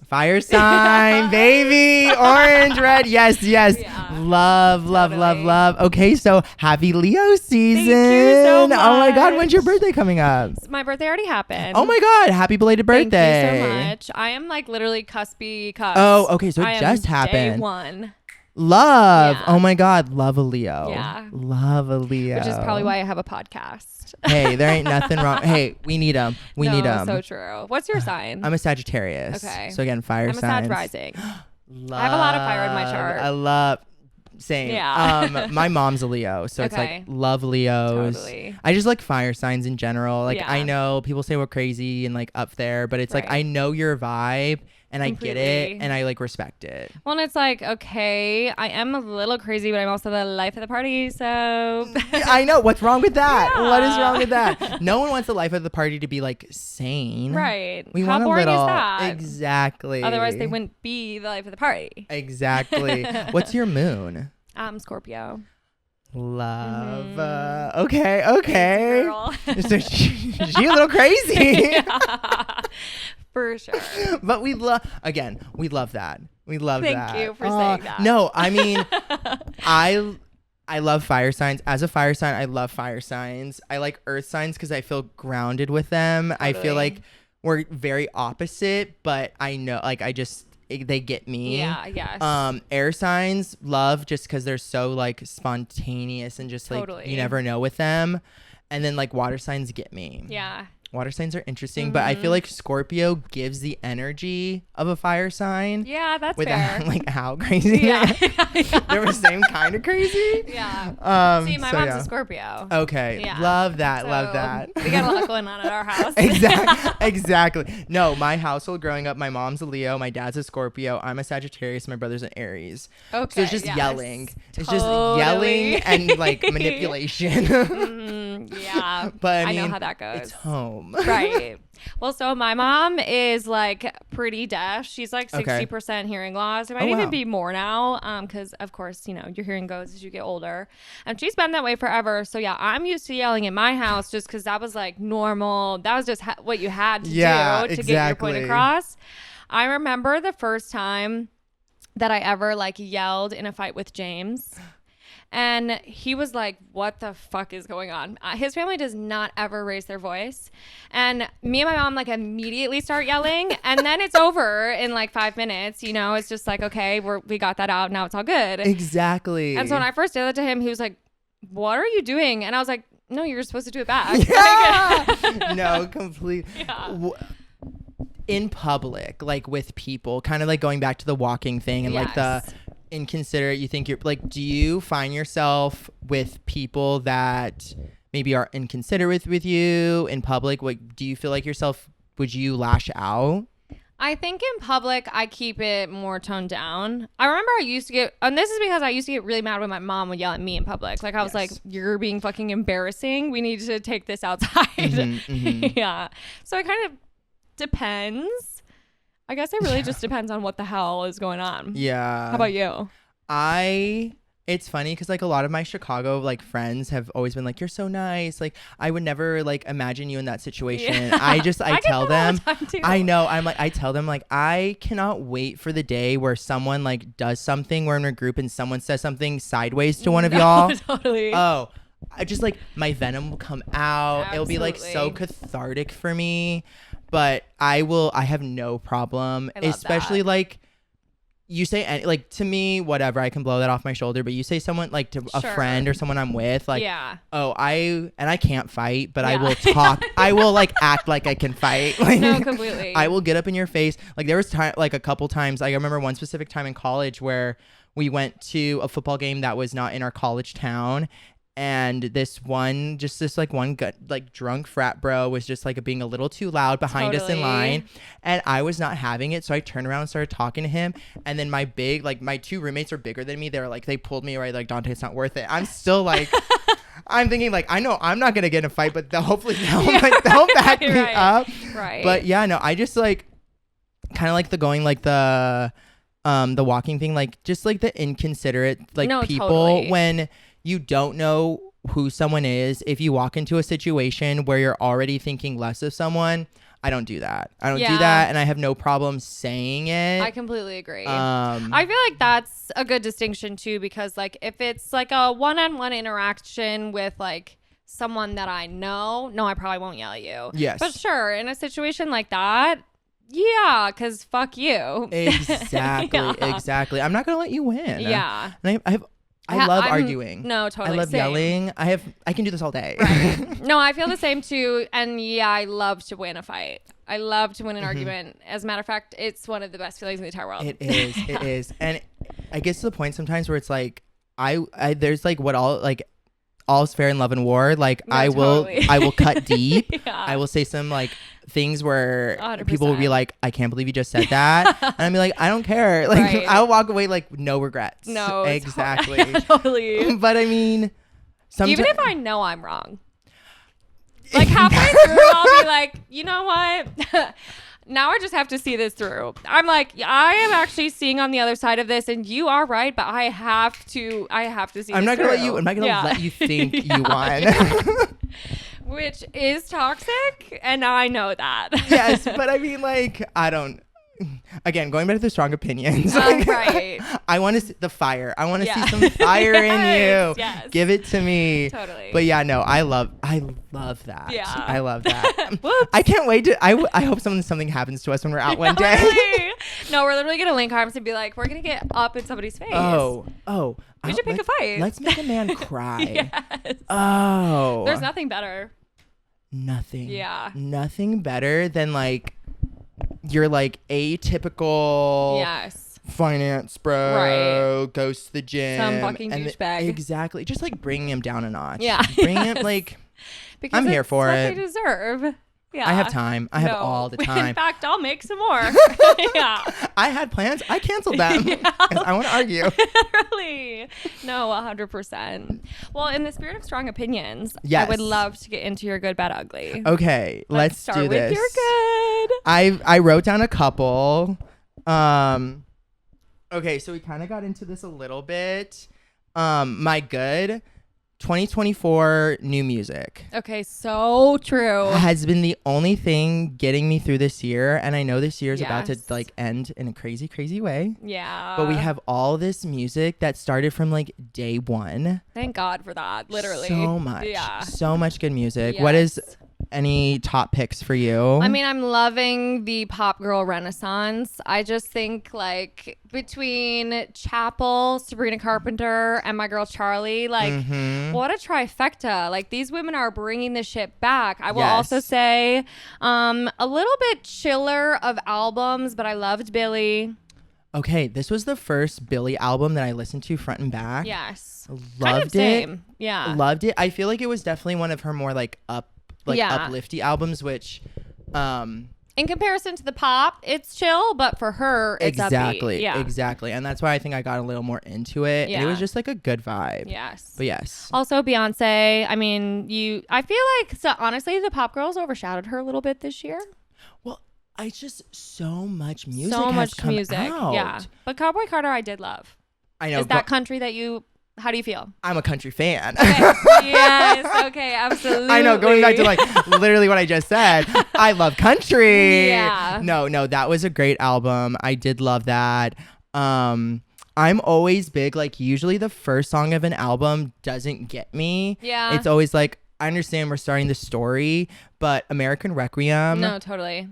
Fire sign, baby. Orange, red. Yes, yes. Yeah. Love. Totally. Okay, so happy Leo season. you so Oh my God, when's your much. birthday coming up? My birthday already happened. Oh my God, happy belated birthday. Thank you so much. I am like literally cuspy cusp. Oh, okay, so I it am just Day happened. one, Love. Yeah. Oh my God, love a Leo. Yeah. Love a Leo. which is probably why I have a podcast. Hey, there ain't nothing wrong. Hey, we need them. We need them. So true. What's your sign? I'm a Sagittarius. Okay. So again, fire I'm a signs. Sag rising. I have a lot of fire in my chart. I love. Same. Yeah. My mom's a Leo, so it's Okay. like love Leos. Totally. I just like fire signs in general. Like Yeah. I know people say we're crazy and like up there, but it's like Right. I know your vibe and I get it Completely. and I like respect it. Well, and it's like, okay, I am a little crazy, but I'm also the life of the party. So Yeah, I know. What's wrong with that? Yeah. What is wrong with that? No one wants the life of the party to be like sane. right. We How want a boring little is that? exactly. Otherwise, they wouldn't be the life of the party. Exactly. What's your moon? Scorpio. Love. Mhm. Okay. Crazy girl. So she a little crazy. Yeah. For sure. But we love we love that. We love Thank that. you for saying that. No, I mean I love fire signs. As a fire sign, I love fire signs. I like earth signs because I feel grounded with them. I feel Totally. like we're very opposite, but I know like they get me. Yeah, yes. Air signs love just because they're so like spontaneous and just like Totally. you never know with them. And then like water signs get me. Yeah. Water signs are interesting, but I feel like Scorpio gives the energy of a fire sign Yeah, that's without fair. like how crazy. Yeah. They're the same kind of crazy. Yeah. See, my so mom's yeah. a Scorpio. Okay. Yeah. Love that. So, love that. We got a lot going on at our house. Exactly. No, my household growing up, my mom's a Leo, my dad's a Scorpio, I'm a Sagittarius, my brother's an Aries. Okay. So it's just yes. yelling. It's just Totally. yelling and like manipulation. Yeah. But I know mean, how that goes. It's home. Right. Well, so my mom is like pretty deaf. She's like Okay. 60% hearing loss. It might Oh, even wow. be more now because, of course, your hearing goes as you get older. And she's been that way forever. So, yeah, I'm used to yelling in my house just because that was like normal. That was just what you had to Yeah, do to get your point exactly. across. I remember the first time that I ever like yelled in a fight with James. And he was like, what the fuck is going on? His family does not ever raise their voice. And me and my mom like immediately start yelling. And then it's over in like 5 minutes. It's just like, okay, we got that out. Now it's all good. Exactly. And so when I first did that to him, he was like, what are you doing? And I was like, no, you're supposed to do it back. Yeah. No, complete. Yeah. In public, like with people, kind of like going back to the walking thing and like the inconsiderate, you think you're like, do you find yourself with people that maybe are inconsiderate with you in public? What do you feel like yourself? Would you lash out? I think in public, I keep it more toned down. I remember I used to get, and this is because I used to get really mad when my mom would yell at me in public. Like I was like, you're being fucking embarrassing. We need to take this outside. Yeah. So it kind of depends. I guess it really just depends on what the hell is going on. Yeah. How about you? It's funny because like a lot of my Chicago like friends have always been like, you're so nice. Like I would never like imagine you in that situation. Yeah. I tell them, I know, I tell them like, I cannot wait for the day where someone like does something, we're in a group and someone says something sideways to one of y'all. Totally. Oh, I just like my venom will come out. Absolutely. It'll be like so cathartic for me, but I have no problem, especially like, you say any, like to me, whatever, I can blow that off my shoulder, but you say someone like to a friend or someone I'm with, like, I can't fight, but I will talk. I will like act like I can fight. Like, no, completely. I will get up in your face. Like there was time, like a couple times, like, I remember one specific time in college where we went to a football game that was not in our college town. And this one drunk frat bro was just like being a little too loud behind us in line. And I was not having it. So I turned around and started talking to him. And then my two roommates are bigger than me. They pulled me away like, Dante, it's not worth it. I'm still like, I'm thinking like, I know I'm not going to get in a fight, but hopefully they'll back me up. Right. But yeah, no, I just like kind of like the walking thing, like just like the inconsiderate people when you don't know who someone is. If you walk into a situation where you're already thinking less of someone, I don't do that. I don't do that, and I have no problem saying it. I completely agree. I feel like that's a good distinction too, because like if it's like a one-on-one interaction with like someone that I know, no, I probably won't yell at you. Yes. But sure, in a situation like that, yeah, because fuck you. Exactly. I'm not going to let you win. Yeah. And I love arguing. No, totally. I love yelling. I can do this all day. Right. No, I feel the same too. And yeah, I love to win a fight. I love to win an argument. As a matter of fact, it's one of the best feelings in the entire world. It is. It is. And I get to the point sometimes where it's like, there's like all's fair in love and war. Like no, I will cut deep. I will say some like things where 100%. People will be like, I can't believe you just said that. And I'll be like, I don't care. Like I'll walk away like no regrets. No, exactly. Totally. But I mean, even if I know I'm wrong, like halfway through, I'll be like, you know what? Now I just have to see this through. I'm like, I am actually seeing on the other side of this, and you are right, but I have to see. I'm not gonna let you think you won. Which is toxic, and I know that. Yes, but I mean, like, I don't. Again, going back to the strong opinions. Right. I want to see the fire. I want to see some fire in you. Yes. Give it to me. Totally. But yeah, no, I love that. Yeah. I love that. I can't wait to. I hope something happens to us when we're out one day. Really? No, we're literally gonna link arms and be like, we're gonna get up in somebody's face. Oh. We should pick a fight. Let's make a man cry. Yes. Oh. There's nothing better. Nothing. Yeah. Nothing better than like you're like atypical. Yes. Finance bro. Right. Goes to the gym. Some fucking douchebag. Exactly. Just like bringing him down a notch. Yeah. Bring him like. Because I'm here for what it. They deserve. Yeah. I have time. I have all the time. In fact, I'll make some more. Yeah. I had plans. I canceled them. Yeah. I want to argue. Really? No, 100%. Well, in the spirit of strong opinions, yes. I would love to get into your good, bad, ugly. Okay, let's start do this. With your good. I wrote down a couple. Okay, so we kind of got into this a little bit. My good. 2024 new music. Okay, so true. Has been the only thing getting me through this year, and I know this year is about to like end in a crazy, crazy way. Yeah. But we have all this music that started from like day one. Thank God for that. Literally. So much. Yeah. So much good music. Yes. What is any top picks for you? I mean, I'm loving the pop girl renaissance. I just think like between Chapel, Sabrina Carpenter, and my girl Charlie, like what a trifecta. Like these women are bringing the shit back. I will also say a little bit chiller of albums, but I loved Billy. Okay, this was the first Billy album that I listened to front and back. Yes. Loved kind of it. Same. Yeah. Loved it. I feel like it was definitely one of her more like uplifty albums, which in comparison to the pop, it's chill, but for her, it's exactly upbeat. Yeah. Exactly. And that's why I think I got a little more into it. Yeah. And it was just like a good vibe. Yes. But yes. Also Beyonce. I mean, I feel like honestly the pop girls overshadowed her a little bit this year. Well, I just so much music. So has much come music. out. Yeah. But Cowboy Carter I did love. I know. Is that country that you how do you feel? I'm a country fan. Okay. Yes. Okay. Absolutely. I know. Going back to like literally what I just said. I love country. Yeah. No, that was a great album. I did love that. I'm always big. Like usually the first song of an album doesn't get me. Yeah. It's always like, I understand we're starting the story, but American Requiem. No, totally.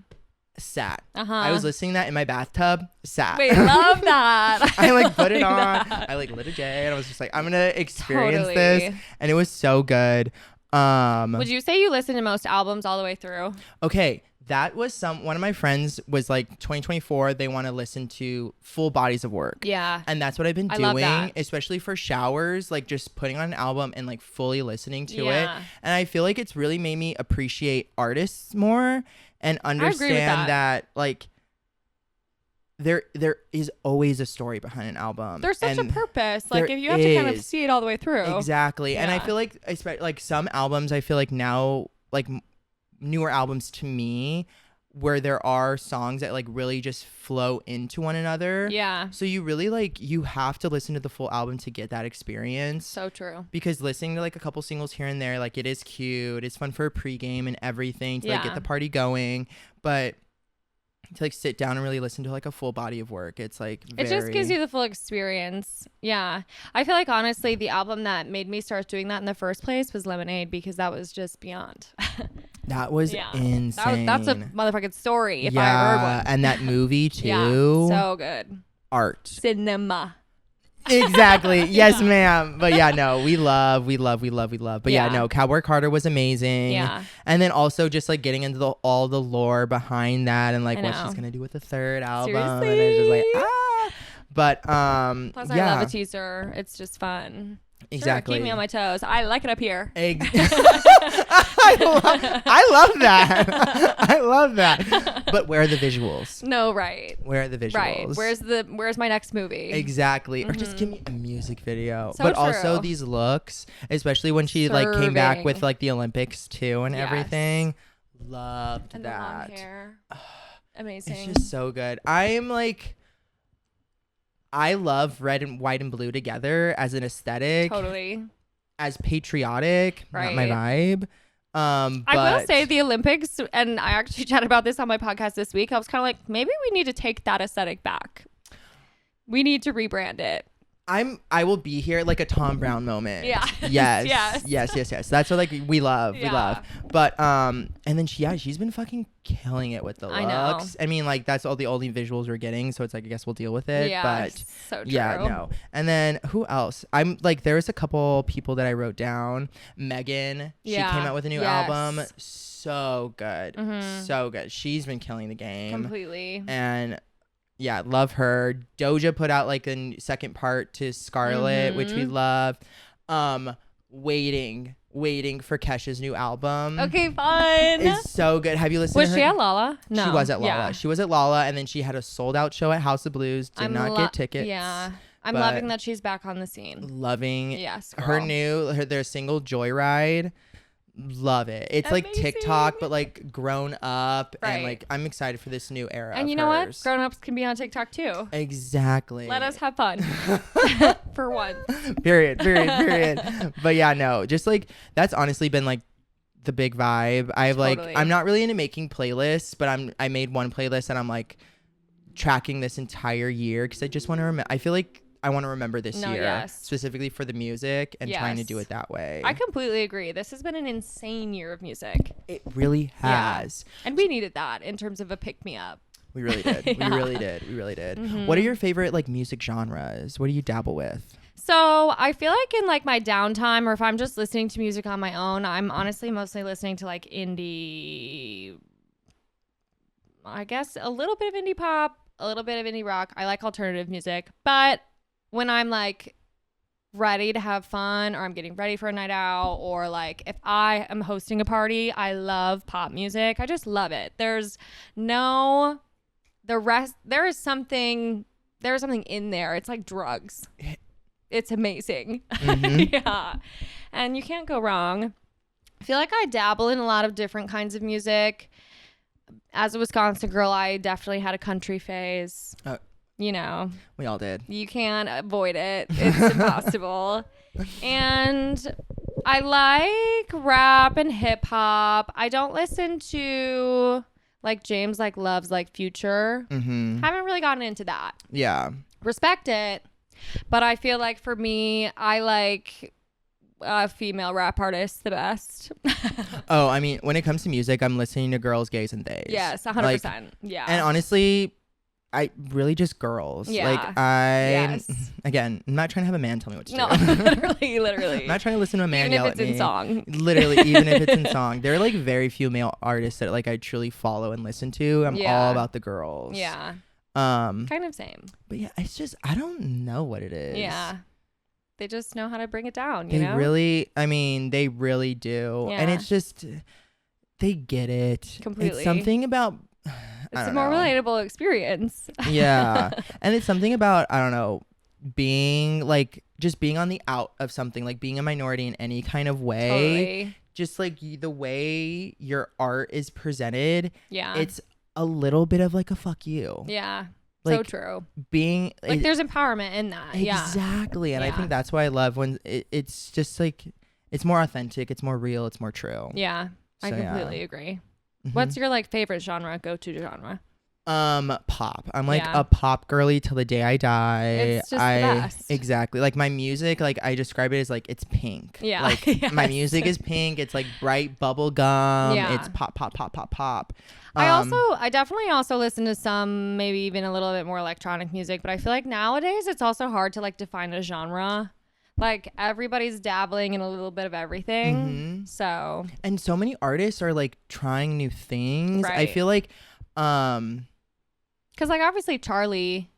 Sat. Uh-huh. I was listening to that in my bathtub. Sat. Wait, love that. I like put it like on. that. I like lit a J and I was just like, I'm gonna experience this, and it was so good. Would you say you listen to most albums all the way through? Okay, that was one of my friends was like 2024. They want to listen to full bodies of work. Yeah, and that's what I've been I love doing, that. especially for showers. Like just putting on an album and like fully listening to it. Yeah. And I feel like it's really made me appreciate artists more and understand that like there is always a story behind an album. There's such a purpose. Like if you have to kind of see it all the way through. Exactly. Yeah. And I feel like like some albums, I feel like now like newer albums to me where there are songs that like really just flow into one another. Yeah. So you really like you have to listen to the full album to get that experience. So true. Because listening to like a couple singles here and there, like it is cute. It's fun for a pregame and everything to like get the party going. But to like sit down and really listen to like a full body of work, it's like it just gives you the full experience. Yeah. I feel like honestly the album that made me start doing that in the first place was Lemonade, because that was just beyond. That was insane. That's a motherfucking story if I heard one. And that movie too. Yeah, so good. Art. Cinema. Exactly. Yes, ma'am. But yeah, no, we love. But yeah, no, Cowboy Carter was amazing. Yeah. And then also just like getting into all the lore behind that and like what she's gonna do with the third album. Seriously? And it's just like But plus I love a teaser. It's just fun. Exactly. Sure, keep me on my toes. I like it up here. I love that. I love that. But where are the visuals? No, right. Where are the visuals? Right. Where's my next movie? Exactly. Or just give me a music video. So but true. also these looks, especially when she like came back with like the Olympics too and everything. Loved and that. The long hair. Amazing. It's just so good. I love red and white and blue together as an aesthetic. Totally. As patriotic. Right. Not my vibe. I will say the Olympics, and I actually chatted about this on my podcast this week. I was kind of like, maybe we need to take that aesthetic back. We need to rebrand it. I will be here like a Tom Brown moment. Yeah. Yes. That's what like we love. Yeah. We love. But and then she's been fucking killing it with the looks. I know. I mean, like that's all the only visuals we're getting, so it's like I guess we'll deal with it. Yeah. But so true. yeah, no. And then who else? I'm like there was a couple people that I wrote down. Megan, she came out with a new album. So good. So good. She's been killing the game. Completely. And yeah, love her. Doja put out like a second part to Scarlet, which we love. Waiting for Kesha's new album. Okay, fun. It's so good. Have you listened to her? Was she at Lala? No. She was at Lala. Yeah. She was at Lala, and then she had a sold out show at House of Blues. Did not get tickets. Yeah. I'm loving that she's back on the scene. Loving yes, their single Joyride. Love it. It's amazing. like TikTok, but like grown up, right. and like I'm excited for this new era. And you know what? Grown ups can be on TikTok too. Exactly. Let us have fun for once. Period. But yeah, no, just like that's honestly been like the big vibe. I'm not really into making playlists, but I made one playlist and I'm like tracking this entire year because I just want to remember. I feel like I want to remember this No, year, yes. specifically for the music and trying to Yes. do it that way. I completely agree. This has been an insane year of music. It really has. And we needed that in terms of a pick-me-up. We really did. Yeah. We really did. We really did. Mhm. What are your favorite like music genres? What do you dabble with? So I feel like in like my downtime, or if I'm just listening to music on my own, I'm honestly mostly listening to like indie, I guess a little bit of indie pop, a little bit of indie rock. I like alternative music, but when I'm like ready to have fun, or I'm getting ready for a night out, or like if I am hosting a party, I love pop music. I just love it. There is something in there. It's like drugs. It's amazing. Mm-hmm. Yeah. And you can't go wrong. I feel like I dabble in a lot of different kinds of music. As a Wisconsin girl, I definitely had a country phase. You know, We all did. you can't avoid it. It's impossible. And I like rap and hip hop. I don't listen to like James like loves like Future. Mm-hmm. Haven't really gotten into that. Yeah. Respect it, but I feel like for me, I like female rap artists the best. Oh, I mean, when it comes to music, I'm listening to girls, gays, and theys. Yes, 100%. Like, yeah. and honestly, I really just girls. Yeah. Like Yes. Again, I'm not trying to have a man tell me what to No, do. literally. I'm not trying to listen to a man Even yell if at it's me. in song. Literally, even if it's in song. There are like very few male artists that like I truly follow and listen to. I'm Yeah. all about the girls. Yeah. Kind of same. But yeah, it's just I don't know what it is. Yeah. They just know how to bring it down, They you know? really, I mean, they really do. And Yeah. it's just, they get it. Completely. It's something about, It's a more relatable experience. Yeah. And it's something about, I don't know, being like, just being on the out of something, like being a minority in any kind of way. Totally. Just like the way your art is presented, Yeah. it's a little bit of like a fuck you. Yeah. Like, so true. Being Like there's empowerment in that. exactly. And I Yeah. think that's why I love when it's just like, it's more authentic, it's more real, it's more true. Yeah. I So, yeah. completely agree. Mhm. What's your like favorite genre, go-to genre? Pop. I'm like Yeah. a pop girly till the day I die. It's just the best. Exactly. Like my music, like I describe it as like it's pink. Yeah. Like my Yes. music is pink. It's like bright bubble gum. Yeah. It's pop, pop, pop, pop, pop. I definitely also listen to some, maybe even a little bit more electronic music, but I feel like nowadays it's also hard to like define a genre. Like everybody's dabbling in a little bit of everything. Mhm. So And so many artists are like trying new things. I Right. feel like because like obviously Charlie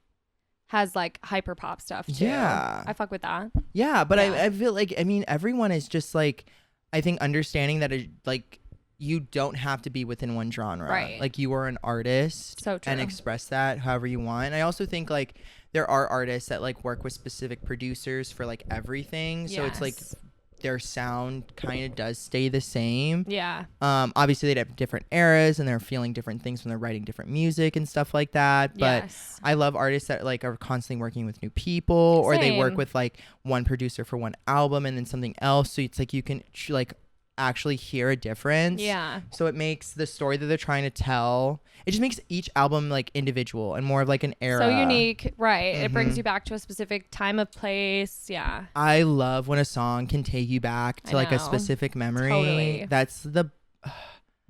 has like hyper pop stuff too. Yeah. I fuck with that. yeah, but Yeah. I feel like, I mean, everyone is just like, I think understanding that like you don't have to be within one genre. Right. Like you are an artist So true. and express that however you want. And I also think like there are artists that like work with specific producers for like everything. So it's like Yes. their sound kind of does stay the same. Yeah. Obviously they have different eras and they're feeling different things when they're writing different music and stuff like that. But Yes. I love artists that like are constantly working with new people, or they work Same. with like one producer for one album and then something else. So it's like you can like actually hear a difference. Yeah. So it makes the story that they're trying to tell, it just makes each album like individual and more of like an era. So unique. Right. It brings Mhm. you back to a specific time of place. Yeah. I love when a song can take you back to I like a know. specific memory. Totally. That's the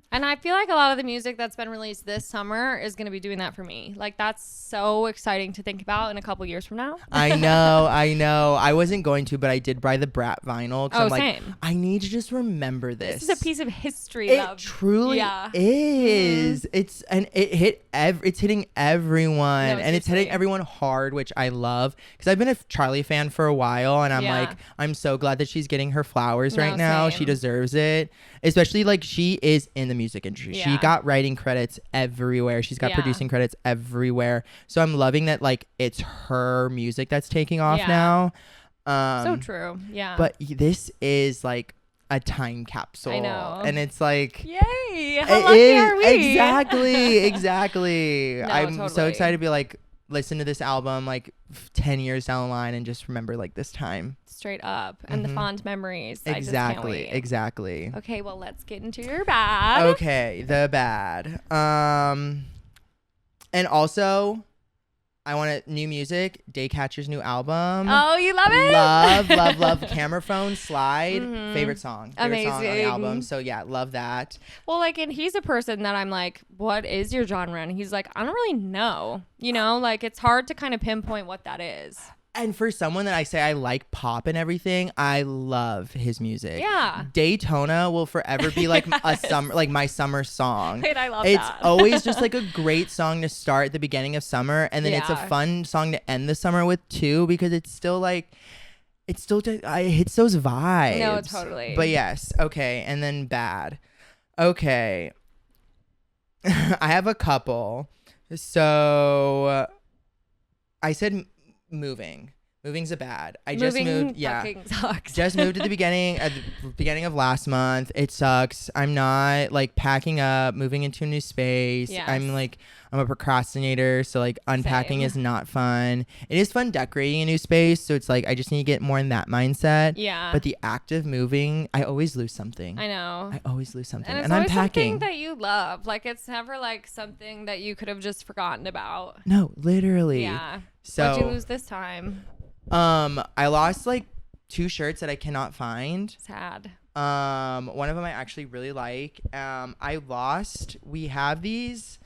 And I feel like a lot of the music that's been released this summer is going to be doing that for me. Like that's so exciting to think about in a couple years from now. I know. I wasn't going to, but I did buy the Brat vinyl. 'Cause Oh, I'm like, same. I need to just remember this. This is a piece of history, It love. truly Yeah. is. It's it's hitting everyone, No, and it's hitting seriously. everyone hard, which I love because I've been a Charlie fan for a while, and I'm Yeah. like, I'm so glad that she's getting her flowers No, right now. She same. deserves it, especially like she is in the music industry. She Yeah. got writing credits everywhere. She's got Yeah. producing credits everywhere. So I'm loving that like it's her music that's taking off Yeah. now. So true. Yeah. But this is like a time capsule. I know. And it's like yay. How it lucky is are we? exactly. No, I'm so totally. excited to be like listen to this album like 10 years down the line and just remember like this time. Straight up. And the Mhm. fond memories. I just Exactly. can't wait. Exactly. Okay, well, let's get into your bad. Okay, the bad. And also I want new music. Daycatcher's new album. Oh, you love it? Love. Camera Phone, Slide. Favorite song. Favorite song on the Amazing. album. So yeah, love that. Well, like, and he's a person that I'm like, what is your genre? And he's like, I don't really know. You know, like, it's hard to kind of pinpoint what that is. And for someone that I say I like pop and everything, I love his music. Yeah. Daytona will forever be like a summer, like my summer song. Wait, I love It's that. always just like a great song to start the beginning of summer, and then it's a Yeah. fun song to end the summer with too, because it's still like, it hits those vibes. No, totally. But yes, okay, and then bad. Okay, I have a couple. So I said Moving's a bad. I just moved. Yeah, fucking sucks. just moved at the beginning of last month. It sucks. I'm not like packing up, moving into a new space. Yes. I'm a procrastinator, so like unpacking Same. is not fun. It is fun decorating a new space, so it's like I just need to get more in that mindset. Yeah. But the act of moving, I always lose something. I know. I always lose something, And it's and I'm always packing. something that you love. Like, it's never like something that you could have just forgotten about. No, literally. Yeah. So What'd you lose this time? I lost like 2 shirts that I cannot find. Sad. One of them I actually really like. We have these.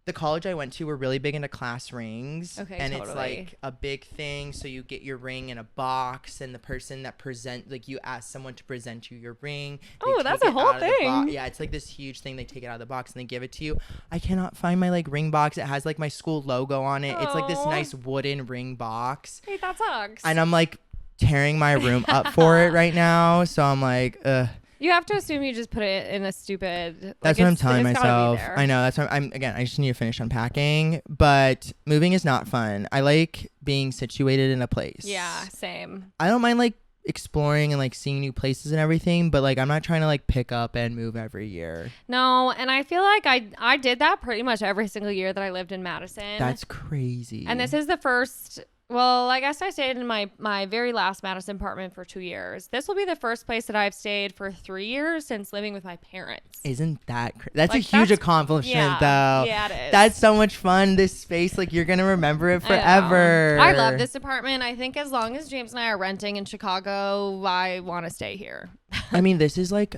The college I went to were really big into class rings. Okay, and totally. it's like a big thing. So you get your ring in a box, and the person that you ask someone to present you your ring. They Oh, take that's a it whole out of the thing. yeah, it's like this huge thing. They take it out of the box and they give it to you. I cannot find my like ring box. It has like my school logo on it. It's like this Oh. nice wooden ring box. Hey, that sucks. And I'm like tearing my room up for it right now. So I'm like, ugh. You have to assume you just put it in a stupid. That's what I'm telling myself. I know. That's what I just need to finish unpacking. But moving is not fun. I like being situated in a place. Yeah, same. I don't mind like exploring and like seeing new places and everything, but like I'm not trying to like pick up and move every year. No, and I feel like I did that pretty much every single year that I lived in Madison. That's crazy. And this is the first. Well, I guess I stayed in my very last Madison apartment for 2 years. This will be the first place that I've stayed for 3 years since living with my parents. Isn't that that's Like, a huge that's- accomplishment though. Yeah, it is. That's so much fun. This space, like you're gonna remember it forever. I love this apartment. I think as long as James and I are renting in Chicago, I want to stay here. I mean, this is like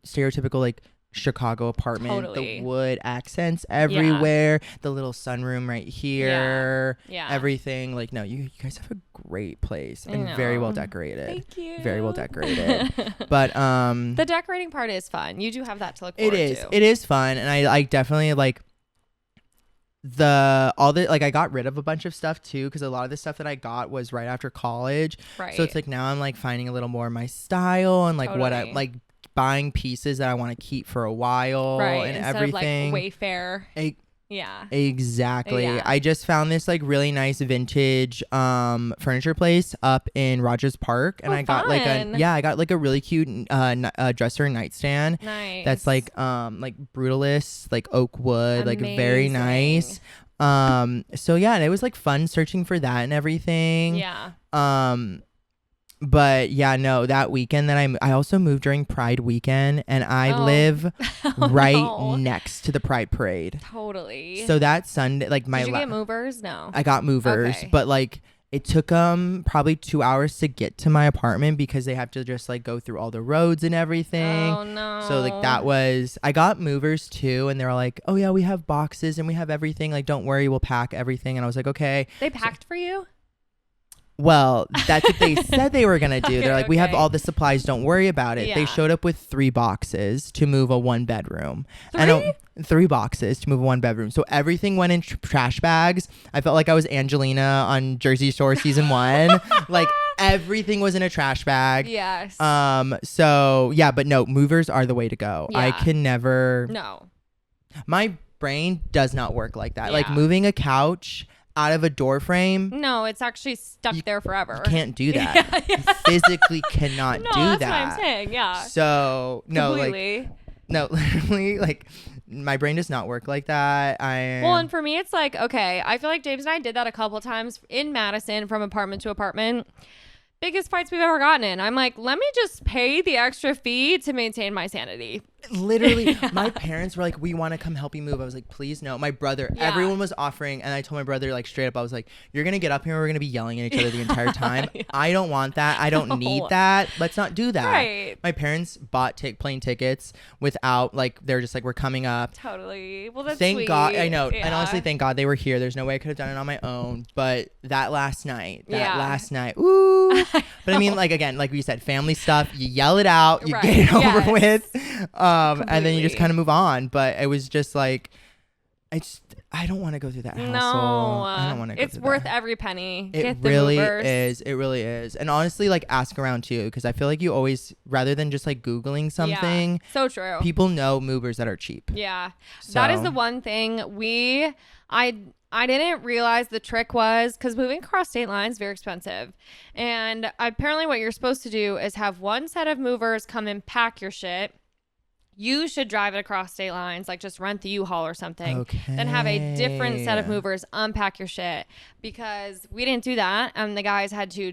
stereotypical like Chicago apartment. Totally. The wood accents everywhere. The little sunroom right here. Yeah. Everything. Like, no, you guys have a great place I and very well know. decorated. Thank you. Very well decorated. But the decorating part is fun. You do have that to look forward to. It is fun, and I definitely like I got rid of a bunch of stuff too, because a lot of the stuff that I got was right after college. Right. So it's like now I'm like finding a little more of my style and like what I Totally. like buying pieces that I want to keep for a while right. and Instead everything. of like Wayfair. Yeah. Exactly. Yeah. I just found this like really nice vintage furniture place up in Rogers Park, and Oh, I got like a really cute dresser and nightstand. Nice. That's like brutalist, like oak wood, like very nice. So yeah, and it was like fun searching for that and everything. Yeah. But yeah, no, that weekend that I also moved during Pride weekend, and I live right next to the Pride parade. Totally. So that Sunday, like Did you get movers? No. I got movers, Okay. but like it took probably 2 hours to get to my apartment because they have to just like go through all the roads and everything. Oh no. So like I got movers too, and they were like, "Oh yeah, we have boxes and we have everything. Like, don't worry, we'll pack everything." And I was like, "Okay." They packed for you? Well, that's what they said they were gonna do. Okay, They're like, "We have okay. all the supplies. Don't worry about it." Yeah. They showed up with 3 boxes to move a 1-bedroom. 3? 3 boxes to move a 1-bedroom. So everything went in trash bags. I felt like I was Angelina on Jersey Shore season 1. Like everything was in a trash bag. Yes. So yeah, but no, movers are the way to go. I Yeah. can never. No. My brain does not work like that. Like Yeah. moving a couch out of a door frame. No, it's actually stuck there forever. You can't do that. Yeah. You physically cannot No, do that's that. what I'm saying. Yeah. So no, Completely. literally, like my brain does not work like that. Well, and for me, it's like, okay, I feel like James and I did that a couple times in Madison from apartment to apartment. Biggest fights we've ever gotten in. I'm like, let me just pay the extra fee to maintain my sanity. Literally, my parents were like, we want to come help you move. I was like, please no. My brother, everyone was offering. And I told my brother, like, straight up, I was like, you're going to get up here and we're going to be yelling at each other the entire time. I don't want that. I don't need that. Let's not do that. Right. My parents bought plane tickets without, like, they're just like, we're coming up. Totally. Well, that's Thank sweet. God. I know. Yeah. And honestly, thank God they were here. There's no way I could have done it on my own. But that last night, ooh. But I mean, like, again, like we said, family stuff, you yell it out, you get it over with. And then you just kind of move on. But it was just like, I don't want to go through that hassle. No, I don't want to go it's through worth that. every penny. It Get the really movers. is. It really is. And honestly, like, ask around too, because I feel like you always, rather than just like Googling something, so true. people know movers that are cheap. Yeah. So. That is the one thing I didn't realize the trick was, because moving across state lines is very expensive. And apparently what you're supposed to do is have one set of movers come and pack your shit. You should drive it across state lines, like just rent the U-Haul or something. Okay. Then have a different set of movers unpack your shit, because we didn't do that. And the guys had to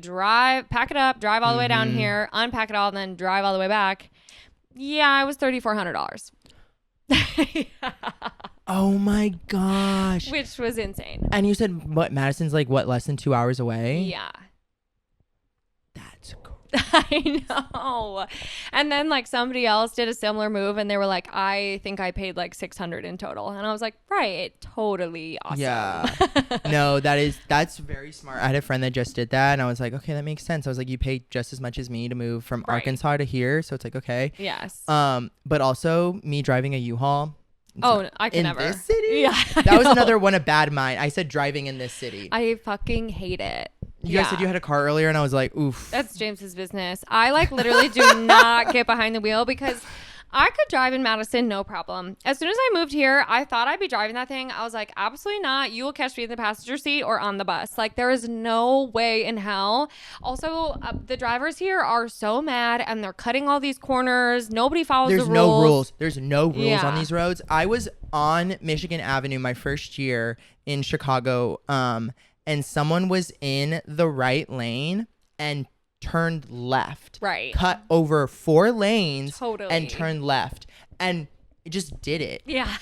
pack it up, drive all the way down here, unpack it all, and then drive all the way back. Yeah, it was $3,400. Oh my gosh. Which was insane. And you said, what, Madison's like, what, less than 2 hours away? Yeah. That's cool. I know. And then like somebody else did a similar move and they were like, I think I paid like $600 in total. And I was like, right, totally awesome. Yeah. No, that's very smart. I had a friend that just did that and I was like, okay, that makes sense. I was like, you paid just as much as me to move from Arkansas to here. So it's like, okay. Yes. But also me driving a U-Haul. Oh, I can never. In this city? Yeah. That was another one of bad mine. I said driving in this city. I fucking hate it. You guys said you had a car earlier and I was like, oof. That's James's business. I like literally do not get behind the wheel, because I could drive in Madison, no problem. As soon as I moved here, I thought I'd be driving that thing. I was like, absolutely not. You will catch me in the passenger seat or on the bus. Like, there is no way in hell. Also, the drivers here are so mad and they're cutting all these corners. Nobody follows the rules. There's no rules on these roads. I was on Michigan Avenue my first year in Chicago, and someone was in the right lane and turned left. Right. Cut over 4 lanes. Totally. And turned left. And it just did it. Yeah.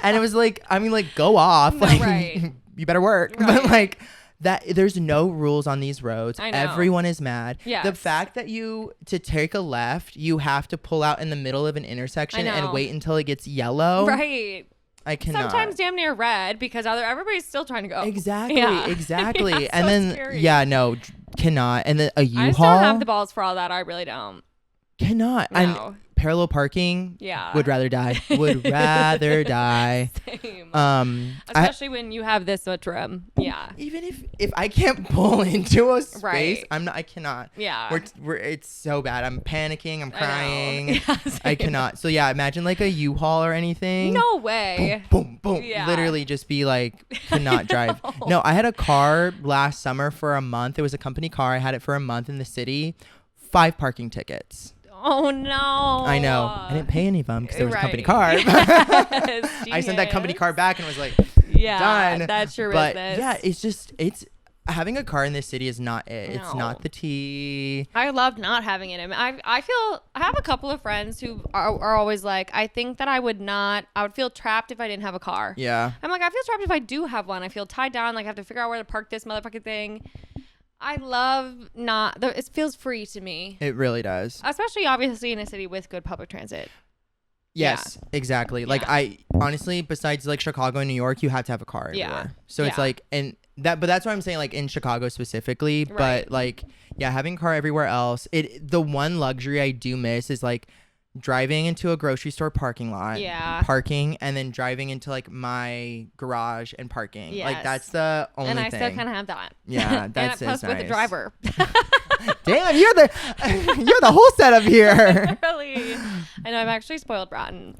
And it was like, I mean, like, go off. No, like, right. You better work. Right. But like that, there's no rules on these roads. I know. Everyone is mad. Yes. The fact that to take a left, you have to pull out in the middle of an intersection and wait until it gets yellow. Right. I cannot. Sometimes damn near red, because everybody's still trying to go. Exactly. Yeah. Exactly. Yeah, And so then scary. cannot. And then a U-Haul. I just don't have the balls for all that. I really don't. Cannot. No. And parallel parking. Yeah. Would rather die. Would rather die. Same. Especially when you have this much room. Yeah. Even if I can't pull into a space, Right. I cannot. Yeah. It's so bad. I'm panicking. I'm crying. Yeah, I cannot. So yeah, imagine like a U-Haul or anything. No way. Boom, boom, boom. Yeah. Literally just be like, could not drive. No, I had a car last summer for a month. It was a company car. I had it for a month in the city. 5 parking tickets. Oh no. I know. I didn't pay any of them because it was a company Right. car. Yes, I sent that company genius. car back and was like, Yeah, done. that's your But business. yeah, it's having a car in this city is not it. No. It's not the tea. I love not having it. I have a couple of friends who are always like, I think that I would feel trapped if I didn't have a car. Yeah. I'm like, I feel trapped if I do have one. I feel tied down. Like, I have to figure out where to park this motherfucking thing. I love it feels free to me. It really does. Especially obviously in a city with good public transit. Yes, exactly. Like I honestly, besides like Chicago and New York, you have to have a car everywhere. Yeah. So it's like, but that's what I'm saying, like in Chicago specifically, Right. but like, yeah, having a car everywhere else, the one luxury I do miss is like driving into a grocery store parking lot, parking, and then driving into like my garage and parking. Yes. Like that's the only thing. And I still kind of have that. Yeah, that's and plus with nice. a driver. Damn, you're the whole setup here. Really. I know, I'm actually spoiled rotten.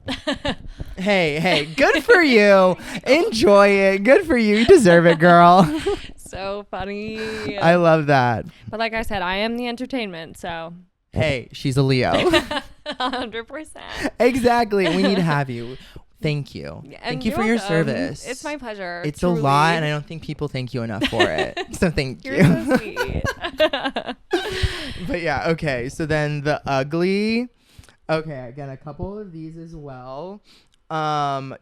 Hey, good for you. Enjoy it. Good for you. You deserve it, girl. So funny. I love that. But like I said, I am the entertainment, so. Hey, she's a Leo. 100%. Exactly. We need to have you. Thank you. Thank you for your service. It's my pleasure. It's truly. a lot, and I don't think people thank you enough for it. So thank you. You're so sweet. But yeah, okay. So then the ugly. Okay, again, a couple of these as well.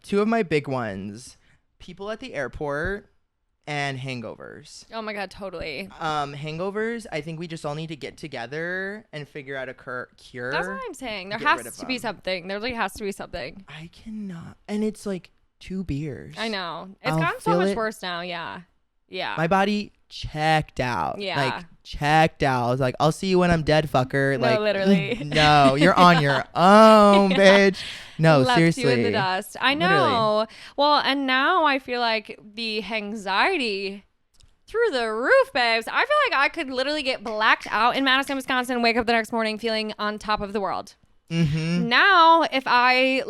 Two of my big ones: people at the airport and hangovers. Oh my God, totally. Hangovers, I think we just all need to get together and figure out a cure. That's what I'm saying. There Get rid has of to be them. something. There really has to be something. I cannot. And it's like 2 beers. I know. It's I'll gotten so feel much it. worse now. Yeah. Yeah. My body checked out. Yeah. Like, checked out. I was like, I'll see you when I'm dead, fucker. No, Like, literally. No, you're on your own, bitch. No, Left seriously. you in the dust. I know. Literally. Well, and now I feel like the anxiety through the roof, babes. I feel like I could literally get blacked out in Madison, Wisconsin, and wake up the next morning feeling on top of the world. Mm-hmm. Now, if I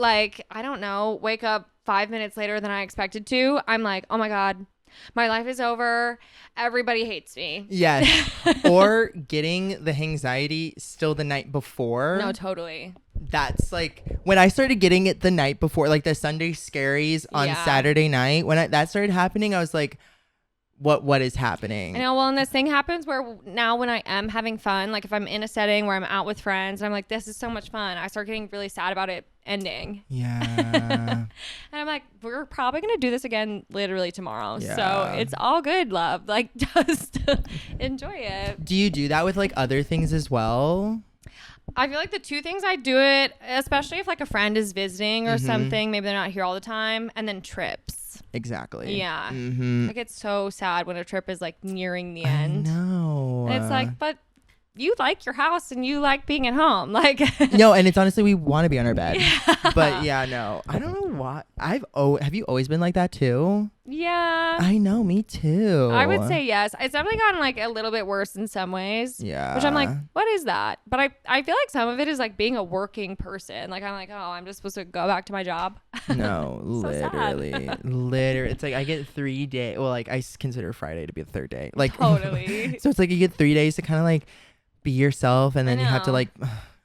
I don't know, wake up 5 minutes later than I expected to, I'm like, oh my God, my life is over. Everybody hates me. Yes. Or getting the anxiety still the night before. No, totally. That's like when I started getting it the night before, like the Sunday scaries on Yeah. Saturday night. When that started happening, I was like, what is happening? I know. Well, and this thing happens where now when I am having fun, like if I'm in a setting where I'm out with friends and I'm like, this is so much fun, I start getting really sad about it ending. Yeah. And I'm like, we're probably going to do this again literally tomorrow. Yeah. So it's all good, love. Like, just enjoy it. Do you do that with like other things as well? I feel like the two things I do it, especially if like a friend is visiting or something, maybe they're not here all the time, and then trips. Exactly. Yeah. Mm-hmm. I get so sad when a trip is like nearing the end. No. And it's like, but you like your house and you like being at home. Like, No, and it's honestly, we want to be on our bed. Yeah. But yeah, no. I don't know why. Have you always been like that too? yeah. I know, me too. I would say yes. It's definitely gotten like a little bit worse in some ways. Yeah. Which I'm like, what is that? But I feel like some of it is like being a working person. Like I'm like, oh, I'm just supposed to go back to my job. No, So sad. literally. It's like I get 3 days. Well, like consider Friday to be the third day. Like Totally. So it's like you get 3 days to kind of like be yourself, and then you have to know. like,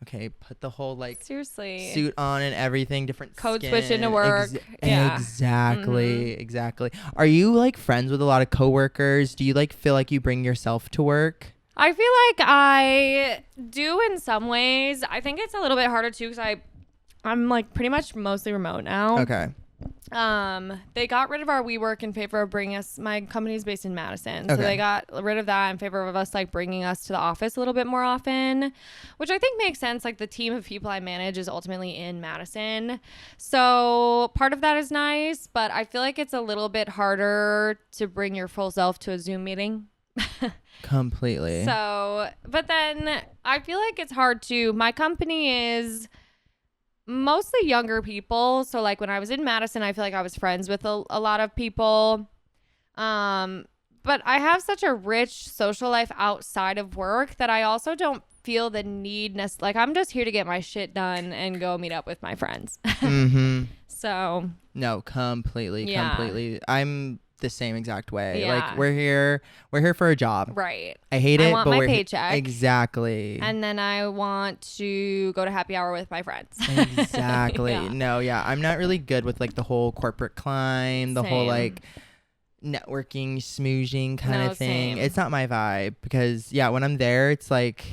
okay, put the whole like Seriously. suit on and everything, different Code skin. switch into work. Yeah. Exactly. Are you like friends with a lot of coworkers? Do you like feel like you bring yourself to work? I feel like I do in some ways. I think it's a little bit harder too because I'm like pretty much mostly remote now. Okay. They got rid of our WeWork in favor of bringing us. My company's based in Madison, so Okay. they got rid of that in favor of us like bringing us to the office a little bit more often, which I think makes sense. Like the team of people I manage is ultimately in Madison, so part of that is nice. But I feel like it's a little bit harder to bring your full self to a Zoom meeting. Completely. So, but then I feel like it's hard to. My company is mostly younger people. So like when I was in Madison, I feel like I was friends with a lot of people. But I have such a rich social life outside of work that I also don't feel the need. Like I'm just here to get my shit done and go meet up with my friends. Mm-hmm. So No, completely. Yeah. I'm the same exact way. Yeah. Like we're here for a job. right. I hate it, I want but my we're paycheck. Exactly. And then I want to go to happy hour with my friends. Exactly. Yeah. No, yeah. I'm not really good with like the whole corporate climb, the whole Same. like networking, smoozing kind No, of thing. same. It's not my vibe because yeah, when I'm there, it's like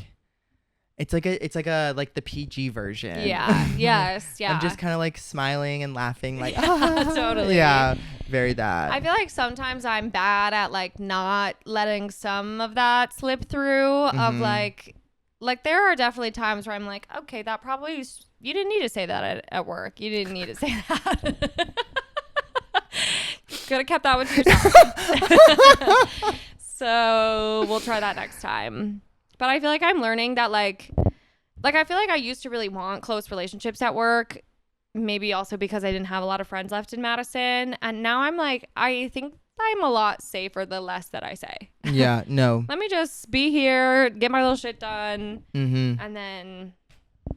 like the PG version. Yeah. Yes. Yeah. I'm just kind of like smiling and laughing like Totally. Yeah, very that. I feel like sometimes I'm bad at like not letting some of that slip through of like there are definitely times where I'm like, okay, that probably you didn't need to say that at work. You didn't need to say that. Could have kept that one to yourself. So we'll try that next time. But I feel like I'm learning that like I feel like I used to really want close relationships at work. Maybe also because I didn't have a lot of friends left in Madison. And now I'm like, I think I'm a lot safer the less that I say. Yeah, no. Let me just be here, get my little shit done, Mm-hmm. and then I'm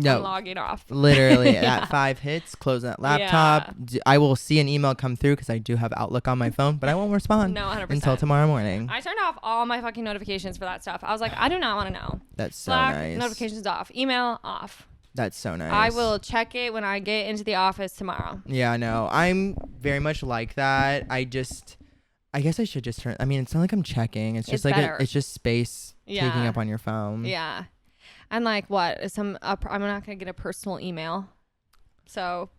No. logging off. Literally Yeah. at 5 hits, close that laptop. I will see an email come through because I do have Outlook on my phone, but I won't respond No, 100%. until tomorrow morning. I turned off all my fucking notifications for that stuff. I was like, I do not want to know. That's so Slack, nice. notifications off. Email off. That's so nice. I will check it when I get into the office tomorrow. Yeah, no, I'm very much like that. I guess I should just turn. I mean, it's not like I'm checking. It's just It's like better. it's just space taking Yeah. up on your phone. Yeah. And like what? I'm not gonna get a personal email. So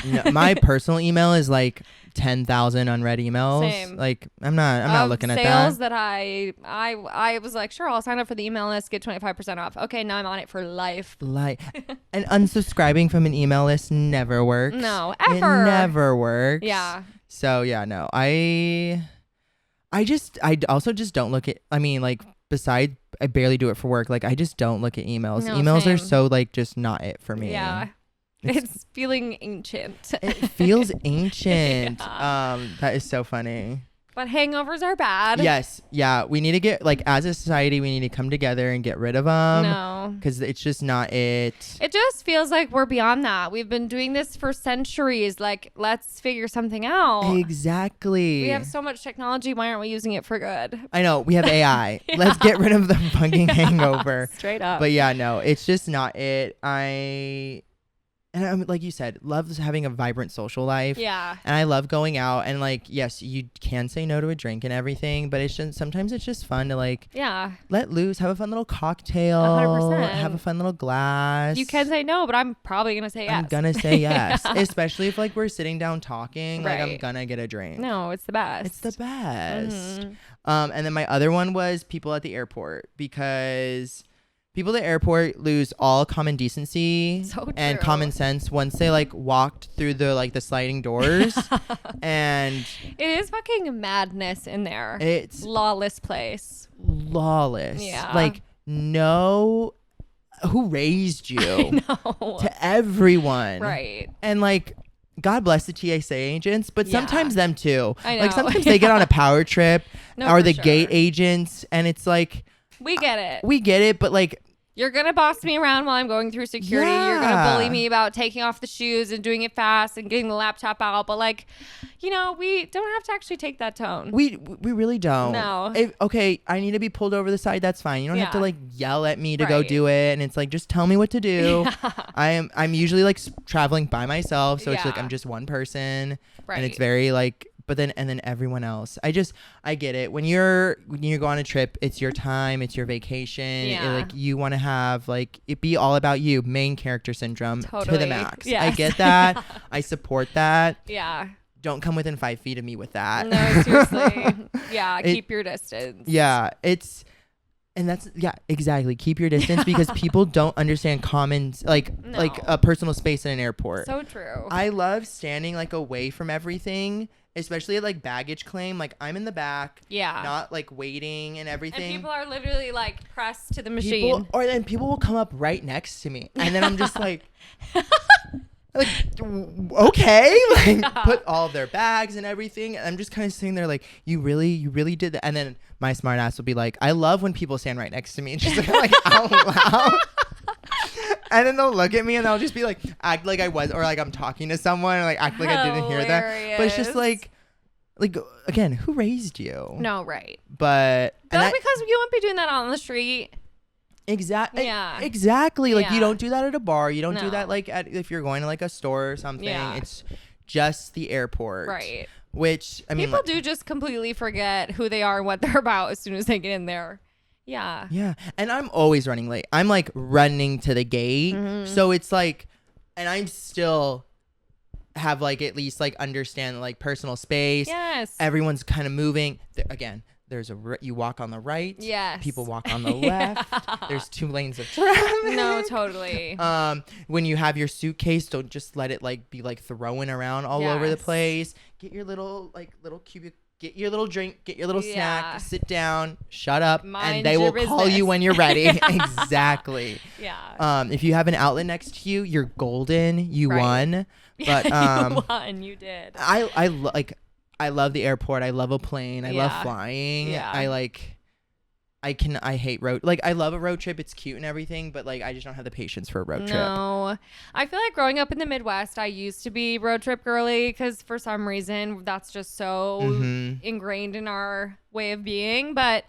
No, my personal email is like 10,000 unread emails. Same. Like I'm not looking at that. Sales that I was like, sure, I'll sign up for the email list, get 25% off. Okay, now I'm on it for life. And unsubscribing from an email list never works. No, ever. It never works. Yeah. So yeah, no. I also just don't look at, I mean, like, besides I barely do it for work. Like, I just don't look at emails. No, Emails same. are so like just not it for me. Yeah. It's feeling ancient. It feels ancient. Yeah. That is so funny. But hangovers are bad. Yes. Yeah. We need to get, like, as a society, we need to come together and get rid of them. No. Because it's just not it. It just feels like we're beyond that. We've been doing this for centuries. Like, let's figure something out. Exactly. We have so much technology. Why aren't we using it for good? I know. We have AI. Yeah. Let's get rid of the fucking hangover. Straight up. But yeah, no, it's just not it. And I'm, like you said, love having a vibrant social life. Yeah. And I love going out, and like, yes, you can say no to a drink and everything, but sometimes it's just fun to like let loose, have a fun little cocktail, 100%. have a fun little glass. You can say no, but I'm probably gonna say yes. I'm gonna say yes, Yeah. Especially if like we're sitting down talking. Like, I'm Right. gonna get a drink. No, it's the best. It's the best. Mhm. And then my other one was people at the airport, because people at the airport lose all common decency So and true. common sense once they like walked through the sliding doors. And It is fucking madness in there. it's Lawless place. lawless. Yeah. Like, no, who raised you? No. To everyone. Right. And like, God bless the TSA agents, but Yeah. sometimes them too. I Like, know. sometimes they get on a power trip, No, or for the sure. gate agents, and it's like, We get it. we get it, but like, You're going to boss me around while I'm going through security. You're going to Yeah. bully me about taking off the shoes and doing it fast and getting the laptop out. But like, we don't have to actually take that tone. we really don't. No. Okay, I need to be pulled over the side. That's fine. You don't have to Yeah. like yell at me to go Right. do it. And it's like, just tell me what to do. Yeah. I'm usually like traveling by myself, so it's like Yeah. I'm just one person, Right. and it's very like. But then everyone else. I get it. When you go on a trip, it's your time, it's your vacation. Yeah. Like, you want to have like it be all about you. Main character syndrome to Totally. the max. I Yes. get that. I support that. Yeah. Don't come within 5 feet of me with that. No, seriously. Yeah. Keep your distance. Yeah, exactly. Keep your distance, because people don't understand common like No. a personal space in an airport. So true. I love standing like away from everything, especially at like baggage claim. Like, I'm in the back, Yeah. not like waiting and everything. And people are literally like pressed to the machine. People will come up right next to me, and then I'm just like, like, okay, like, put all their bags and everything. And I'm just kind of sitting there like, you really did that. And then my smart ass will be like, I love when people stand right next to me and just like out loud. And then they'll look at me and they'll just be like, act like I was, or like I'm talking to someone, or like act like I didn't hear that. But it's just like again, who raised you? No, right. But That's because you won't be doing that on the street. Exactly. Yeah. Exactly. Like, you Yeah. don't do that at a bar. You don't do No. that like if you're going to like a store or something. Yeah. It's just the airport. Right. Which, I mean, People do just completely forget who they are and what they're about as soon as they get in there. Yeah. yeah. And I'm always running late. I'm like running to the gate. Mm-hmm. So it's like, and I'm still have like at least like understand like personal space. Yes. Everyone's kind of moving. Again, there's you walk on the right. Yes. People walk on the left. There's 2 lanes of traffic. No, totally. When you have your suitcase, don't just let it like be like throwing around all over the Yes. place. Get your little cubic. Get your little drink, get your little Yeah. snack, sit down, shut up, Mind and they will your call business. you when you're ready. Exactly. Yeah. If you have an outlet next to you, you're golden. You Right. won. But You won. You did. I love the airport. I love a plane. I love Yeah. flying. Yeah. I hate road. Like, I love a road trip. It's cute and everything, but like, I just don't have the patience for a road trip. No. I feel like growing up in the Midwest, I used to be road trip girly because for some reason that's just so Mhm. ingrained in our way of being. But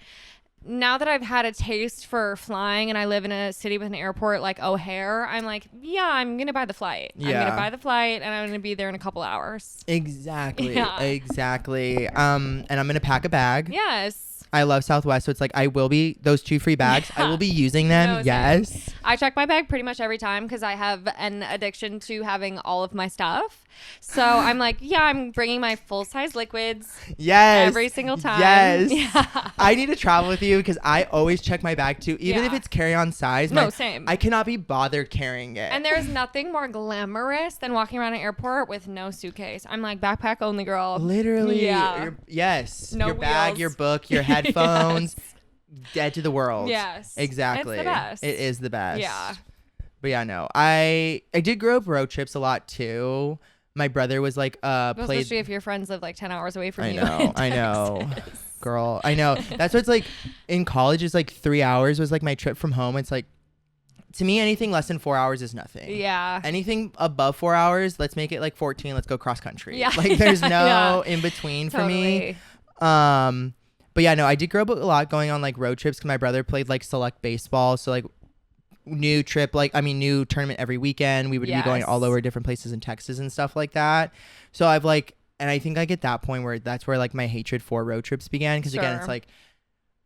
now that I've had a taste for flying and I live in a city with an airport like O'Hare, I'm like, yeah, I'm going to buy the flight. I'm Yeah. going to buy the flight and I'm going to be there in a couple hours. Exactly. Yeah. Exactly. And I'm gonna pack a bag. Yes. I love Southwest, so it's like I will be those 2 free bags. I Yeah. will be using them. No, same. Yes. I check my bag pretty much every time because I have an addiction to having all of my stuff. So I'm like, yeah, I'm bringing my full-size liquids every single time. Yes. Yeah. I need to travel with you because I always check my bag too, even if it's carry-on size. No, same. I cannot be bothered carrying it. And there's nothing more glamorous than walking around an airport with no suitcase. I'm like, backpack only girl. Literally. Yeah. Yes. No your bag, wheels. your book, your headphones. Dead to the world. Yes. Exactly. It's the best. It is the best. Yeah. But yeah, no. I did grow up road trips a lot too. My brother was like Especially if your friends live like 10 hours away from you. I know. Girl, I know. That's what's like in college is like 3 hours was like my trip from home. It's like to me anything less than 4 hours is nothing. Yeah. Anything above 4 hours, let's make it like 14. Let's go cross country. Yeah. Like there's no in between for me. But yeah, no, I did grow up a lot going on like road trips because my brother played like select baseball. So like new tournament every weekend. We would be going all over different places in Texas and stuff like that. So I've like, and I think I get that point where that's where like my hatred for road trips began. Because again, it's like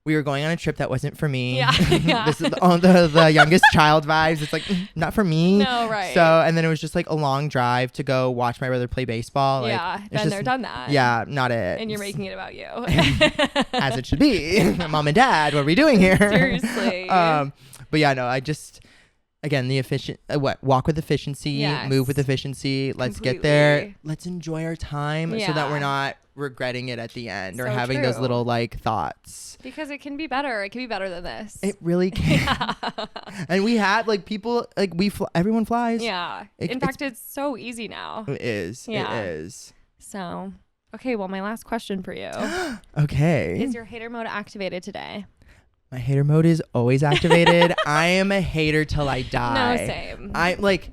we were going on a trip that wasn't for me. Yeah. This is the youngest child vibes. It's like not for me. No, right. So and then it was just like a long drive to go watch my brother play baseball. Like, yeah, been there, done that. Yeah, not it. And you're making it about you. As it should be. Mom and Dad, what are we doing here? Seriously. But yeah, no, I just, again, the walk with efficiency, move with efficiency. Let's get there. Let's enjoy our time so that we're not regretting it at the end or having those little like thoughts. Because it can be better. It can be better than this. It really can. Yeah. And we have like people, like everyone flies. Yeah. In fact, it's so easy now. It is. Yeah. It is. So, okay, well, my last question for you. Okay. Is your hater mode activated today? My hater mode is always activated. I am a hater till I die. No, same. I like,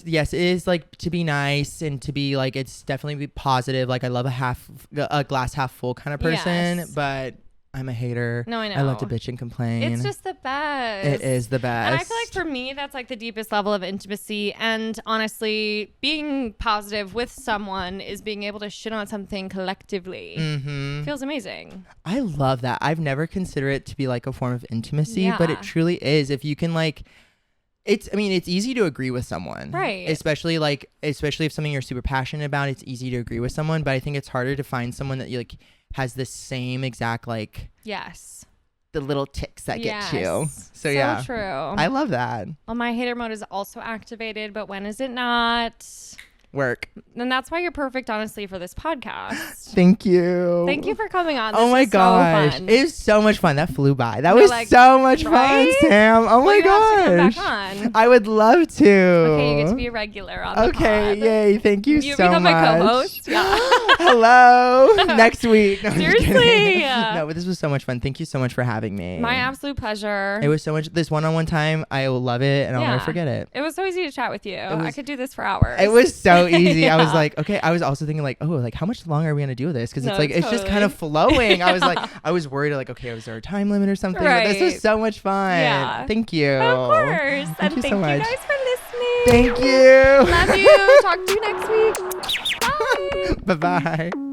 yes, it is like to be nice and to be like, it's definitely be positive. Like I love a glass half full kind of person, but I'm a hater. No, I know. I love to bitch and complain. It's just the best. It is the best. And I feel like for me, that's like the deepest level of intimacy. And honestly, being positive with someone is being able to shit on something collectively. Mm-hmm. Feels amazing. I love that. I've never considered it to be like a form of intimacy, but it truly is. If you can like, it's easy to agree with someone. Right. Especially if something you're super passionate about, it's easy to agree with someone. But I think it's harder to find someone that you like has the same exact like the little ticks that get you. So yeah, true. I love that. Well, my hater mode is also activated, but when is it not? Work. And that's why you're perfect, honestly, for this podcast. Thank you. Thank you for coming on. Oh my gosh. So fun. It was so much fun. That flew by. That was like, so much fun, Sam. Oh my gosh. Come back on. I would love to. Okay, you get to be a regular on the pod. Yay. Thank you so much. You become my co-host. Yeah. Hello. Next week. No, seriously. No, but this was so much fun. Thank you so much for having me. My absolute pleasure. It was so much. This one-on-one time, I will love it and I'll never forget it. It was so easy to chat with you. I could do this for hours. It was so easy. I was like, okay. I was also thinking like, oh, like how much longer are we gonna do this? Because it's like it's just kind of flowing. I was like, I was worried like, okay, was there a time limit or something? Right. But this was so much fun. Yeah. Thank you. Of course. Thank you so much. Guys for listening. Thank you. Love you. Talk to you next week. Bye. Bye-bye.